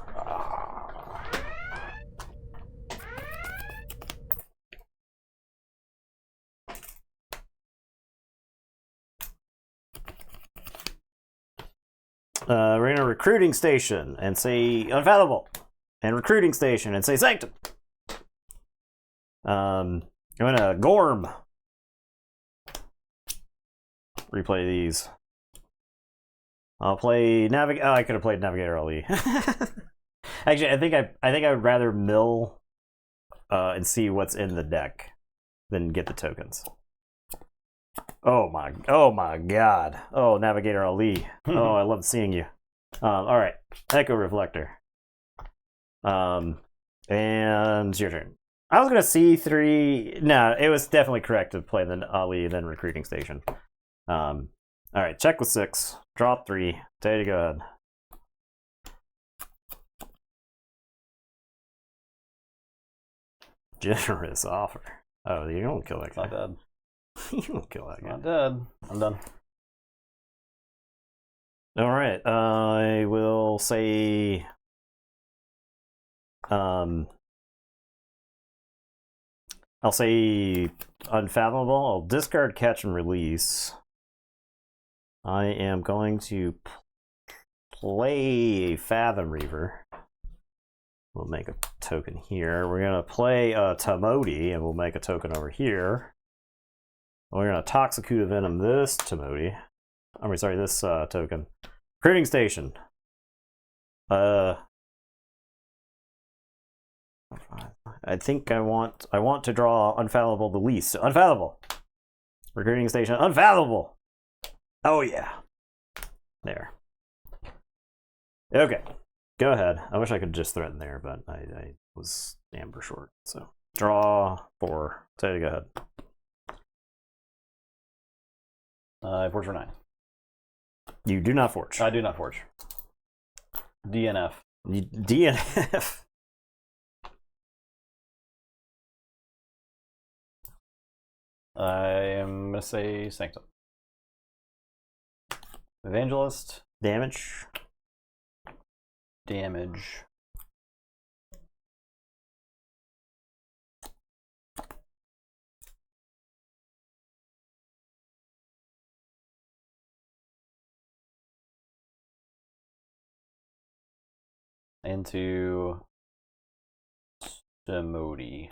We're in a recruiting station and say Unfathomable. And recruiting station and say Sanctum. I'm gonna Gorm. Replay these. I'll play Navigator. Oh, I could have played Navigator LE. Actually, I think I would rather mill and see what's in the deck than get the tokens. Oh my god. Oh, Navigator Ali. Oh, I love seeing you. All right, Echo Reflector. And it's your turn. I was gonna C3. No, it was definitely correct to play the Ali then recruiting station. All right, check with 6. Draw 3. Tay, go ahead. Generous offer. Oh, you don't kill that guy. Not dead. You don't kill that guy. Not dead. I'm done. All right, I will say. I'll say Unfathomable. I'll discard Catch and Release. I am going to play Fathom Reaver. We'll make a token here. We're going to play Tamodi, and we'll make a token over here. We're going to Toxicuda Venom this Tamodi. This token. Recruiting Station. I think I want to draw Unfathomable the least. Unfathomable. Recruiting Station. Unfathomable. Oh yeah. There. Okay. Go ahead. I wish I could just threaten there, but I was amber short. So draw 4. Say go ahead. I forge for 9. You do not forge. I do not forge. DNF. DNF. I am going to say Sanctum. Evangelist. Damage. Damage. Into Demodi.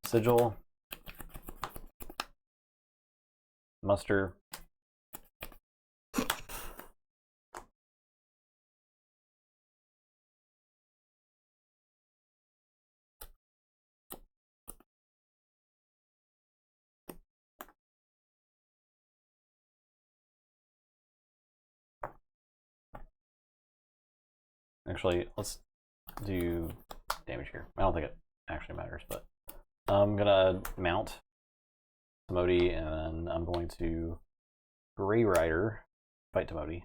Sigil. Muster. Actually, let's do damage here. I don't think it actually matters, but I'm gonna mount Demodi, and then I'm going to Grey Rider fight Demodi.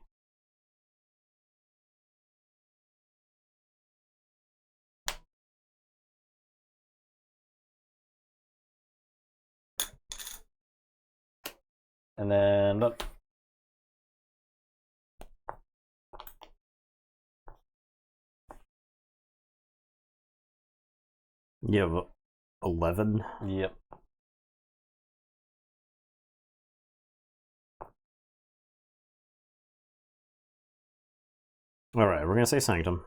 And then look. You have 11. Yep. All right, we're gonna say Sanctum.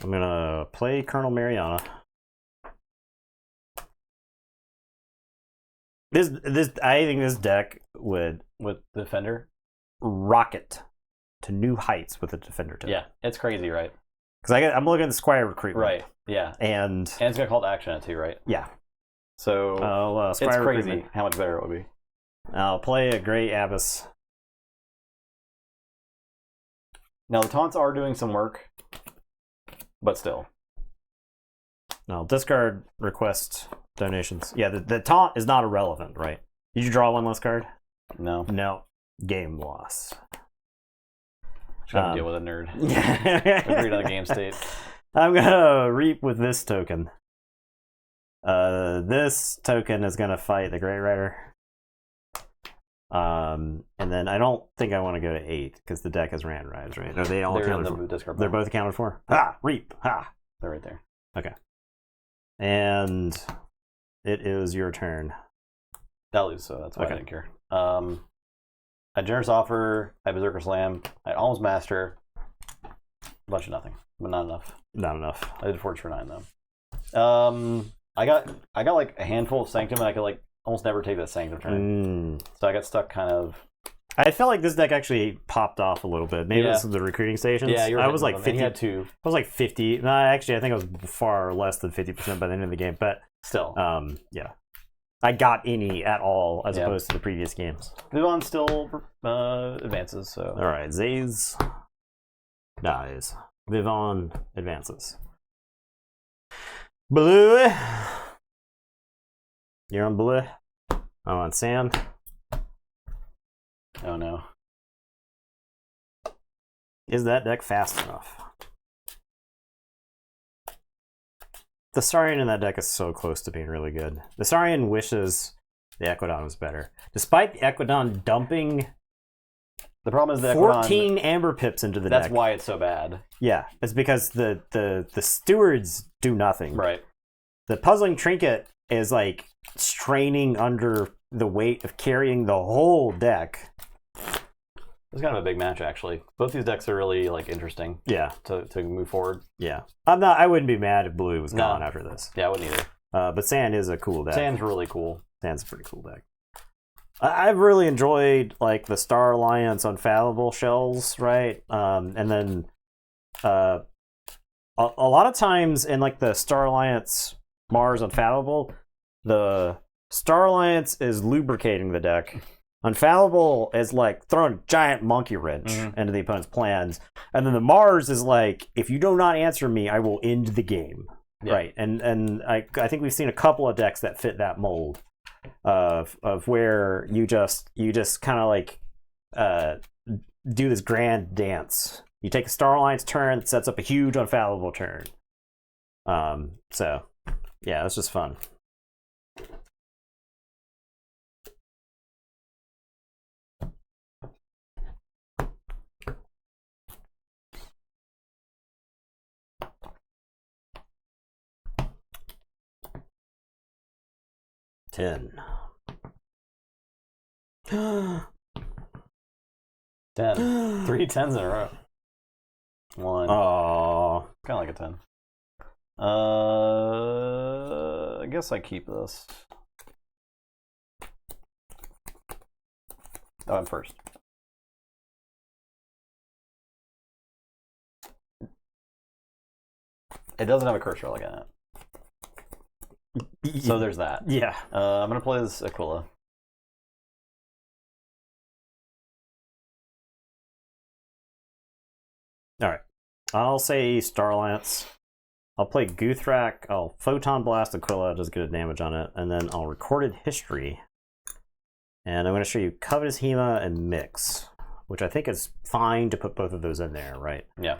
I'm gonna play Colonel Mariana. I think this deck would With Defender. rocket to new heights with the Defender token. Yeah, it's crazy, right? Because I'm looking at the Squire recruitment. Right. Yeah. And it's got call to action too, right? yeah. So Squire it's crazy recruitment. how much better it would be. I'll play a Grey Abyss. Now the taunts are doing some work, but still. I'll discard request donations. Yeah, the taunt is not irrelevant, right? Did you draw one less card? No. No. Game loss. Should have to deal with a nerd. Yeah. Agreed on the game state. I'm gonna reap with this token. This token is gonna fight the Grey Rider. And then I don't think I want to go to 8 because the deck has Rand Rise, right? Are they all They're in accounted the for? discard They're pile. both accounted for. Ha! Reap! Ha! They're right there. Okay. And it is your turn. That lose, so that's why Okay. I didn't care. A generous offer. I Berserker Slam. I almost master. A bunch of nothing, but not enough. Not enough. I did Forge for 9 though. I got like a handful of Sanctum, and I could like almost never take that Sanctum turn. So I got stuck kind of. I felt like this deck actually popped off a little bit. Maybe this is the recruiting stations. Yeah, you're I was like 50. He had 2. I was like 50. No, actually, I think I was far less than 50% by the end of the game. But Still. yeah. I got any at all as opposed to the previous games. Vivon still advances, so. All right, Zaze dies. Vivon advances. Blue. You're on blue. I'm on sand. Oh no. Is that deck fast enough? The Saurian in that deck is so close to being really good. The Saurian wishes the Equidon was better. Despite the Equidon dumping The problem is that 14 Amber Pips into the deck. That's why it's so bad. Yeah, it's because the stewards do nothing. Right. The Puzzling Trinket is like straining under the weight of carrying the whole deck. It's kind of a big match, actually. Both these decks are really like interesting. Yeah, To move forward. yeah. I wouldn't be mad if blue was gone after this. Yeah, I wouldn't either. But Sand is a cool deck. Sand's really cool. Sand's a pretty cool deck. I've really enjoyed like the Star Alliance Unfathomable shells, right? And then a lot of times in like the Star Alliance Mars Unfathomable, the Star Alliance is lubricating the deck. Unfathomable is like throwing a giant monkey wrench into the opponent's plans, and then the Mars is like, if you do not answer me, I will end the game. Yeah. Right, and I think we've seen a couple of decks that fit that mold of where you just kind of like do this grand dance. You take a Star Alliance turn that sets up a huge Unfathomable turn. So yeah, it's just fun. Ten. 10. 3 tens in a row. 1. Oh, Kind of like a 10. I guess I keep this. Oh, I'm first. It doesn't have a curse relic in it. So there's that. Yeah. I'm going to play this Aquila. All right. I'll say Starlance. I'll play Guthrak. I'll Photon Blast Aquila, does good damage on it. And then I'll Recorded History. And I'm going to show you Covetous Hema and Mix, which I think is fine to put both of those in there, right? Yeah.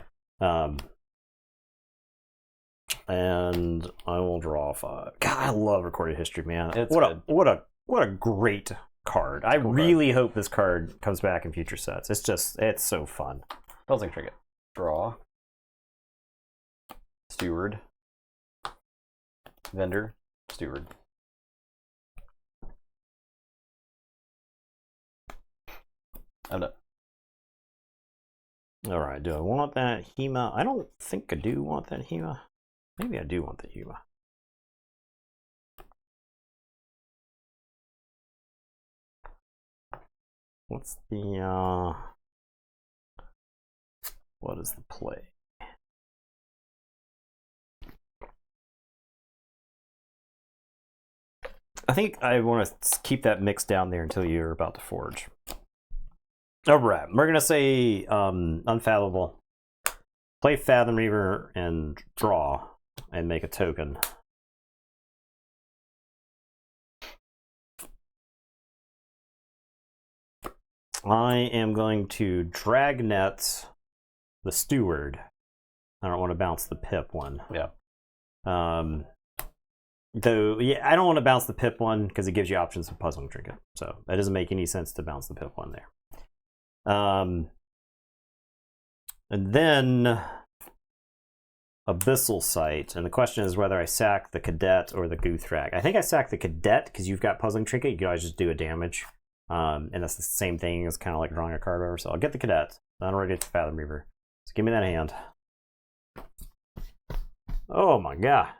And I will draw 5. God, I love Recorded History, man. It's what a great card. I really hope this card comes back in future sets. It's so fun. Buzzing Trinket. Draw. Steward. Vendor. Steward. I'm done. All right, do I want that Hema? I don't think I do want that Hema. Maybe I do want the Hema. What's the, what is the play? I think I want to keep that mix down there until you're about to forge. All right, we're going to say Unfathomable. Play Fathom Reaver and draw and make a token. I am going to Dragnet the Steward. I don't want to bounce the Pip one. Yeah. Though, yeah, I don't want to bounce the Pip one because it gives you options of Puzzling Trinket. So that doesn't make any sense to bounce the Pip one there. And then Abyssal Sight. And the question is whether I sack the Cadet or the Guthrak. I think I sack the Cadet because you've got Puzzling Trinket. You can always just do a damage. And that's the same thing as kind of like drawing a card over. So I'll get the Cadet. Then I'll already get the Fathom Reaver. So give me that hand. Oh my god.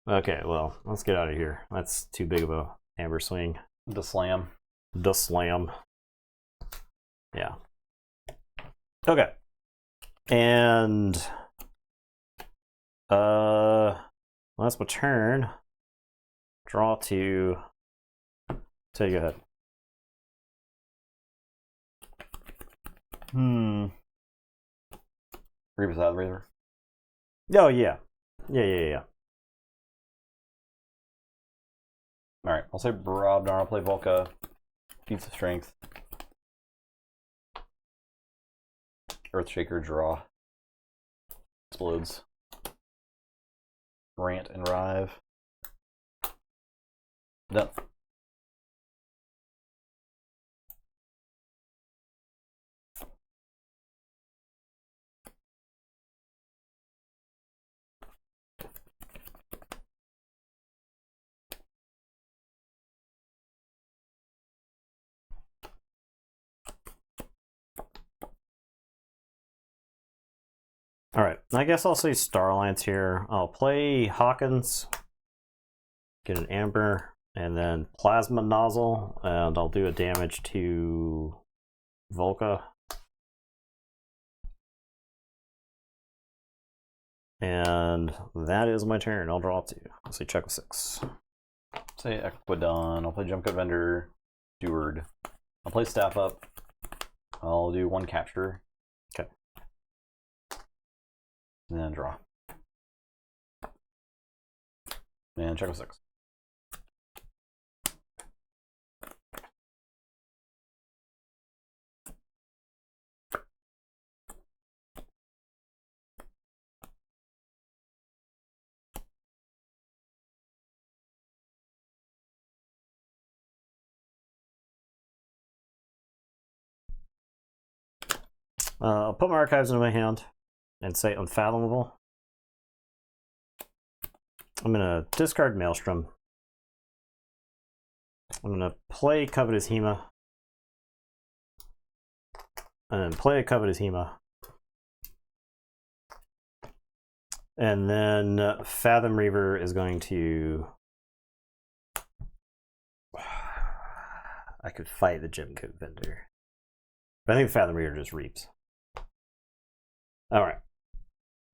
Okay, well, let's get out of here. That's too big of a amber swing. The slam. The slam. Yeah. Okay. And that's my turn. Draw 2. So you go ahead. Reaper's out of the Reaver. Oh yeah. Yeah. Alright, I'll say Brobnar, I'll play Volca. Feats of Strength. Earthshaker, draw. Explodes. Rant and Rive. Done. All right, I guess I'll say Star Alliance here. I'll play Hawkins, get an Amber, and then Plasma Nozzle, and I'll do a damage to Volca. And that is my turn. I'll draw 2. I'll say check with 6. Say Equidon, I'll play Jump Cut Vendor, Steward. I'll play Staff Up. I'll do 1 capture. Okay. And then draw. And check with 6. I'll put my archives into my hand and say unfathomable. I'm gonna discard Maelstrom. I'm gonna play Covetous Hema. And then play a Covetous Hema. And then Fathom Reaver is going to... I could fight the Gem Coat Vendor. But I think Fathom Reaver just reaps. Alright.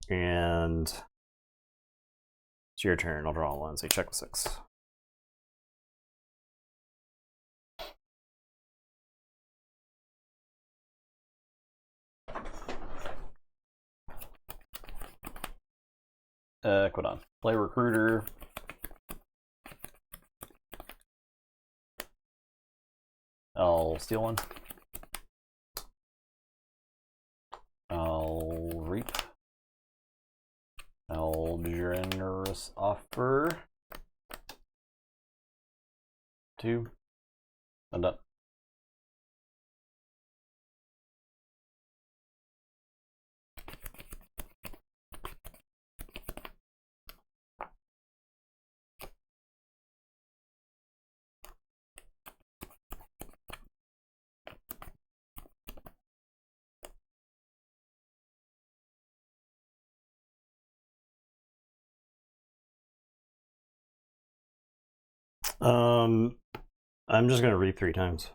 And it's your turn. I'll draw one. So you check with 6. Quit on. Play Recruiter. I'll steal one. I'll reap. I'll generous offer. 2. I'm done. I'm just gonna reap 3 times.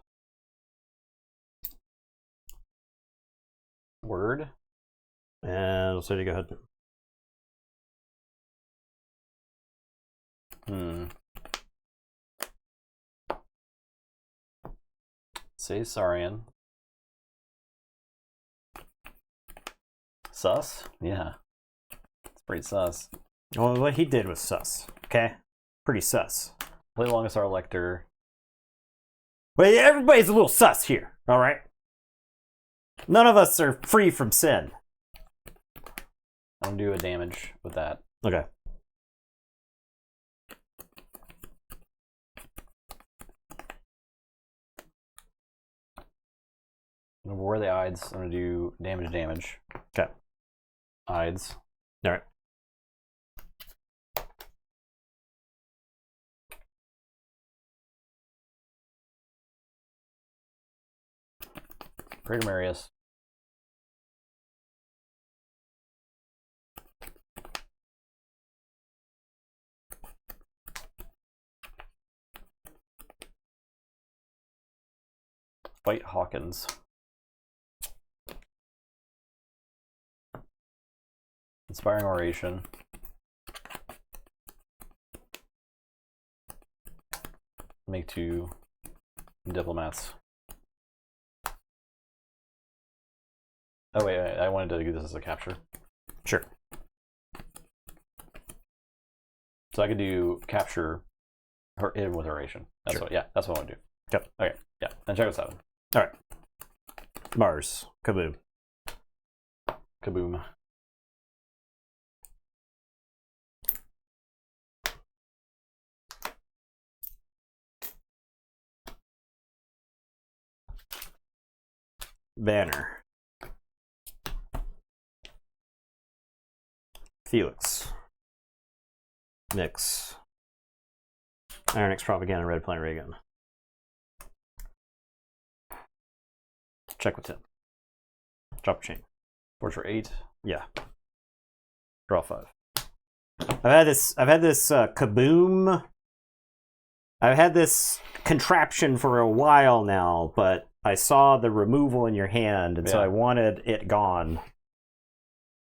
Word. And I'll say to go ahead. Say Saurian. Sus? Yeah. It's pretty sus. Well, what he did was sus. Okay? Pretty sus. Play Longest Our Lector. Well, everybody's a little sus here, alright? None of us are free from sin. I'm gonna do a damage with that. Okay. I'm gonna war the Ides. I'm gonna do damage. Okay. Ides. Alright. Greater Marius. Fight Hawkins. Inspiring Oration. Make 2 diplomats. Oh wait, I wanted to do this as a capture. Sure. So I could do capture her in with Oration. That's sure. what. Yeah, that's what I want to do. Yep. Okay. Yeah. And check this out. All right. Mars. Kaboom. Kaboom. Banner. Felix. Nyx. Iron X Propaganda, Red Planet Ray Gun. Check with 10. Drop a chain. Forge for 8. Yeah. Draw 5. I've had this kaboom. I've had this contraption for a while now, but I saw the removal in your hand, and so I wanted it gone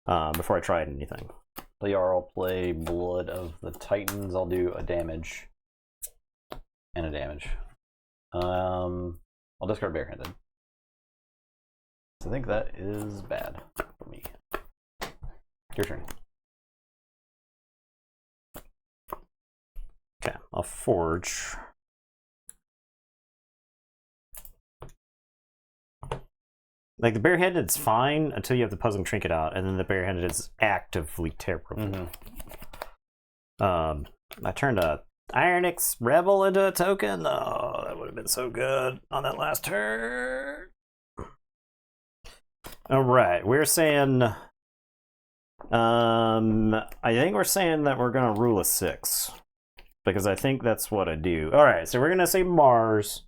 before I tried anything. Play Jarl, play Blood of the Titans. I'll do a damage and a damage. I'll discard Barehanded. So I think that is bad for me. Your turn. Okay, I'll forge. Like, the barehanded's fine until you have the puzzling trinket out, and then the barehanded is actively terrible. I turned a Ironix Rebel into a token. Oh, that would have been so good on that last turn. All right, we're saying. I think we're saying that we're gonna rule a 6 because I think that's what I do. All right, so we're gonna say Mars.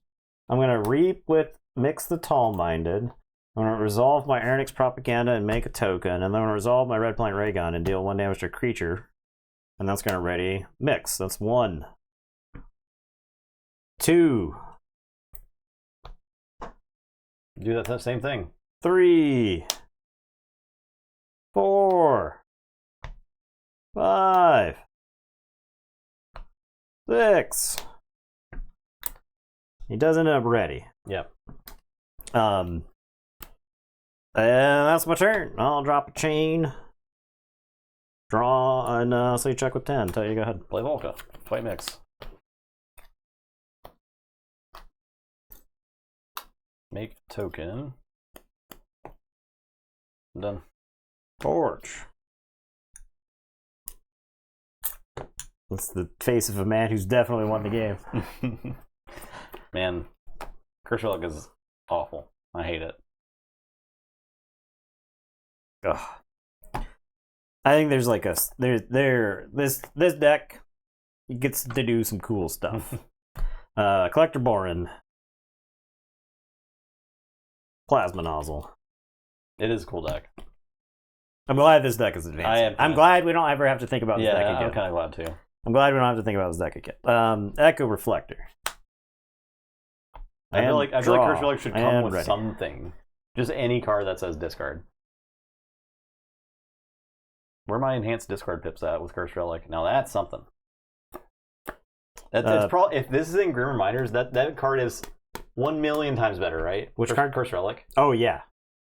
I'm gonna reap with Mix the Tall-Minded. I'm gonna resolve my Aronix Propaganda and make a token, and then I'm gonna resolve my Red Planet Ray Gun and deal 1 damage to a creature, and that's gonna ready Mix. That's 1, 2. Do that same thing. 3, 4, 5, 6. He does end up ready. Yep. And that's my turn. I'll drop a chain, draw, and so you check with 10. Tell you go ahead. Play Volca. Fight Mix. Make token. I'm done. Forge. That's the face of a man who's definitely won the game. Man, Curse Relic is awful. I hate it. Ugh. I think there's like this deck gets to do some cool stuff. Collector Borin. Plasma Nozzle. It is a cool deck. I'm glad this deck is advanced. I'm glad we don't ever have to think about this deck again. I'm kind of glad too. I'm glad we don't have to think about this deck again. Echo Reflector. I feel like Curse Relic should come with something. Just any card that says discard. Where are my enhanced discard pips at with Curse Relic? Now that's something. It's probably, if this is in Grim Reminders, that card is 1,000,000 times better, right? Which card? Curse Relic. Oh yeah,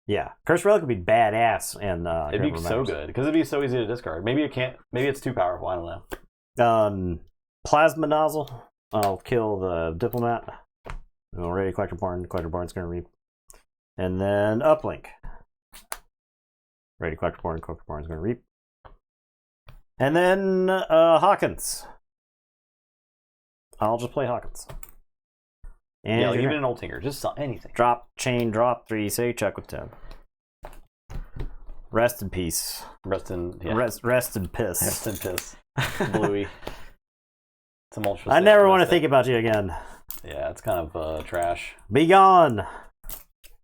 yeah. Curse Relic would be badass, and it'd be so good because it'd be so easy to discard. Maybe it can't. Maybe it's too powerful. I don't know. Plasma Nozzle. I'll kill the Diplomat. Already Collector Barn. Collector Barn's gonna reap, and then Uplink. Ready Collector Barn. Collector Barn's gonna reap, and then Hawkins. I'll just play Hawkins. And yeah, like even an old Tinker, just anything. Drop, chain, drop 3, say check with 10. Rest in peace. Rest in piss. Rest in piss. Bluey. I never want to think about you again. Yeah, it's kind of trash. Be gone.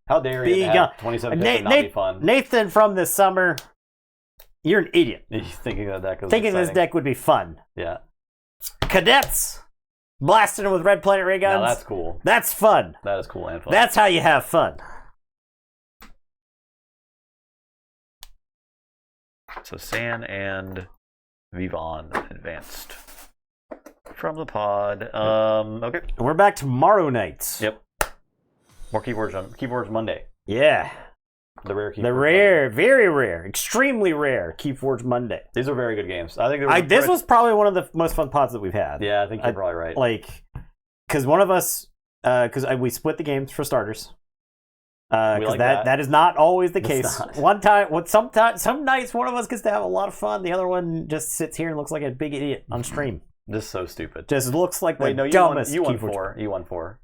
How dare you have 27 piss and not be fun? Nathan from this summer, you're an idiot. Thinking that deck was Thinking exciting. this deck would be fun. Yeah. Cadets. Blasting them with Red Planet Ray Guns. Now that's cool. That's fun. That is cool and fun. That's how you have fun. So San and Vivon advanced from the pod. Okay. We're back tomorrow night. Yep. More keyboards Monday. Yeah. The rare Keyforge. The rare, Monday. Very rare, extremely rare Keyforge Monday. These are very good games. I think this was probably one of the most fun pods that we've had. Yeah, I think you're probably right. Like, because one of us, we split the games for starters. Because like that is not always the case. Not. Some nights one of us gets to have a lot of fun. The other one just sits here and looks like a big idiot on stream. This is so stupid. Just looks like the dumbest. You won 4. You won 4.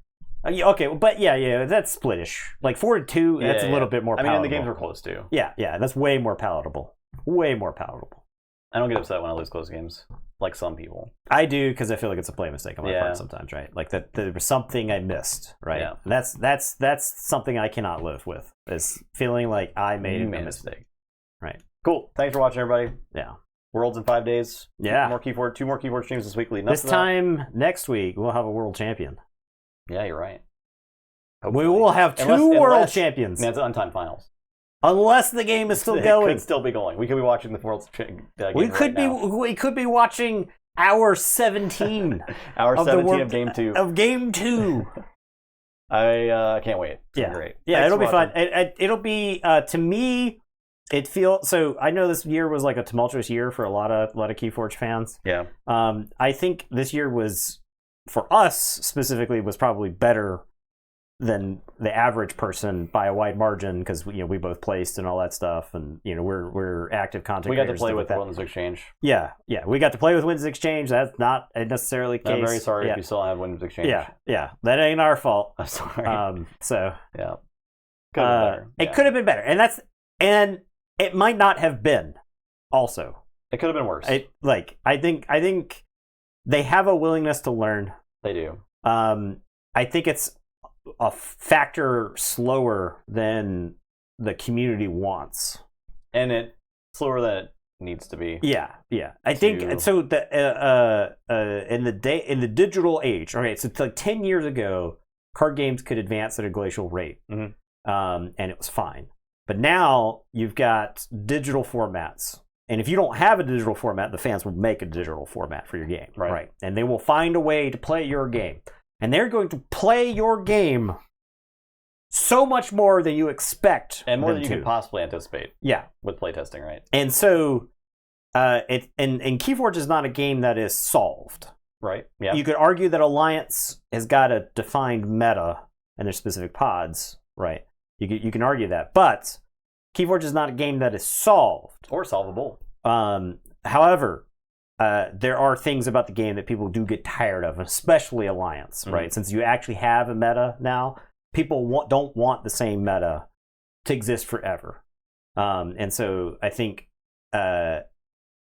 Okay, but yeah, that's splitish. Like 4-2, that's a little bit more palatable. I mean, the games were close too. Yeah, that's way more palatable. Way more palatable. I don't get upset when I lose close games, like some people. I do, because I feel like it's a play mistake on my part sometimes, right? Like that there was something I missed, right? Yeah. And that's something I cannot live with, is feeling like I made a mistake. Right. Cool. Thanks for watching, everybody. Yeah. Worlds in 5 days. Yeah. 2 more keyboard streams this week. This time next week we'll have a world champion. Yeah, you're right. Hopefully. We will have two world champions. That's untimed finals. Unless the game is still going. It could still be going. We could be watching the world's game we could be watching hour 17. Hour 17 of game 2. Of game 2. I can't wait. It's great. Yeah, Thanks it'll be fun. It'll be to me. It feels so. I know this year was like a tumultuous year for a lot of Keyforge fans. Yeah. I think this year was, for us specifically, was probably better than the average person by a wide margin, because we both placed and all that stuff, and we're active content. We got to play with Wins Exchange. Yeah, we got to play with Wins Exchange. That's not necessarily the case. I'm very sorry if you still have Wins Exchange. Yeah, that ain't our fault. I'm sorry. So yeah, it could have been better, and And it might not have been. Also, it could have been worse. I think they have a willingness to learn. They do. I think it's a factor slower than the community wants, and it's slower than it needs to be. Yeah. I think so. In the digital age, okay, so it's like 10 years ago, card games could advance at a glacial rate, and it was fine. But now you've got digital formats, and if you don't have a digital format, the fans will make a digital format for your game, right? And they will find a way to play your game, and they're going to play your game so much more than you expect, and more than you can possibly anticipate. Yeah, with playtesting, right? And so, and Keyforge is not a game that is solved, right? Yeah, you could argue that Alliance has got a defined meta and their specific pods, right? You can argue that, but Keyforge is not a game that is solved or solvable. However, there are things about the game that people do get tired of, especially Alliance, right? Since you actually have a meta now, people don't want the same meta to exist forever. And so I think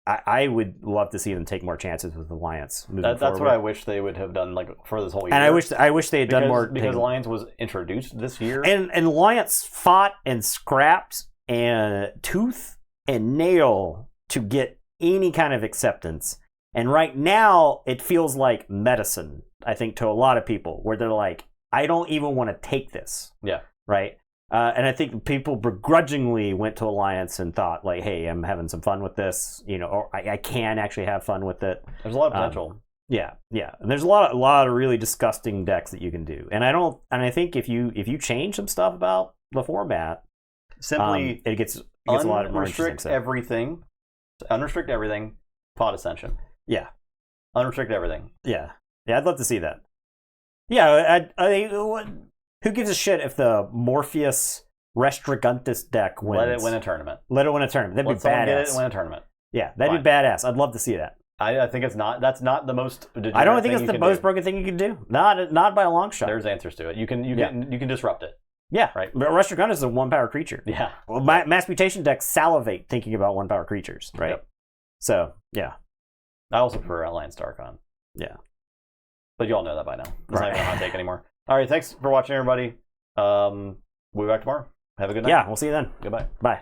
I would love to see them take more chances with Alliance. That's what I wish they would have done, like, for this whole year. And I wish they had done more, because Alliance was introduced this year, and Alliance fought and scrapped and tooth and nail to get any kind of acceptance. And right now, it feels like medicine, I think, to a lot of people, where they're like, I don't even want to take this. Yeah. Right? And I think people begrudgingly went to Alliance and thought, like, hey, I'm having some fun with this, or I can actually have fun with it. There's a lot of potential. Yeah. And there's a lot of really disgusting decks that you can do. And I think if you change some stuff about the format, simply it gets a lot more interesting. Unrestrict everything, pod ascension. Yeah. Unrestrict everything. Yeah, I'd love to see that. Yeah, who gives a shit if the Morpheus Restrigantus deck wins? Let it win a tournament. That'd be badass. Someone get it and win a tournament. Yeah, that'd be badass. I'd love to see that. I think that's not the most. I don't think it's the most broken thing you can do. Not by a long shot. There's answers to it. You can disrupt it. Yeah, right. But Restrigantus is a 1-power creature. Yeah. Well, Mass Mutation decks salivate thinking about 1-power creatures, right? Yep. So yeah. I also prefer Alliance to Archon. Yeah. But you all know that by now. It's not even a hot take anymore. All right, thanks for watching, everybody. We'll be back tomorrow. Have a good night. Yeah, we'll see you then. Goodbye. Bye.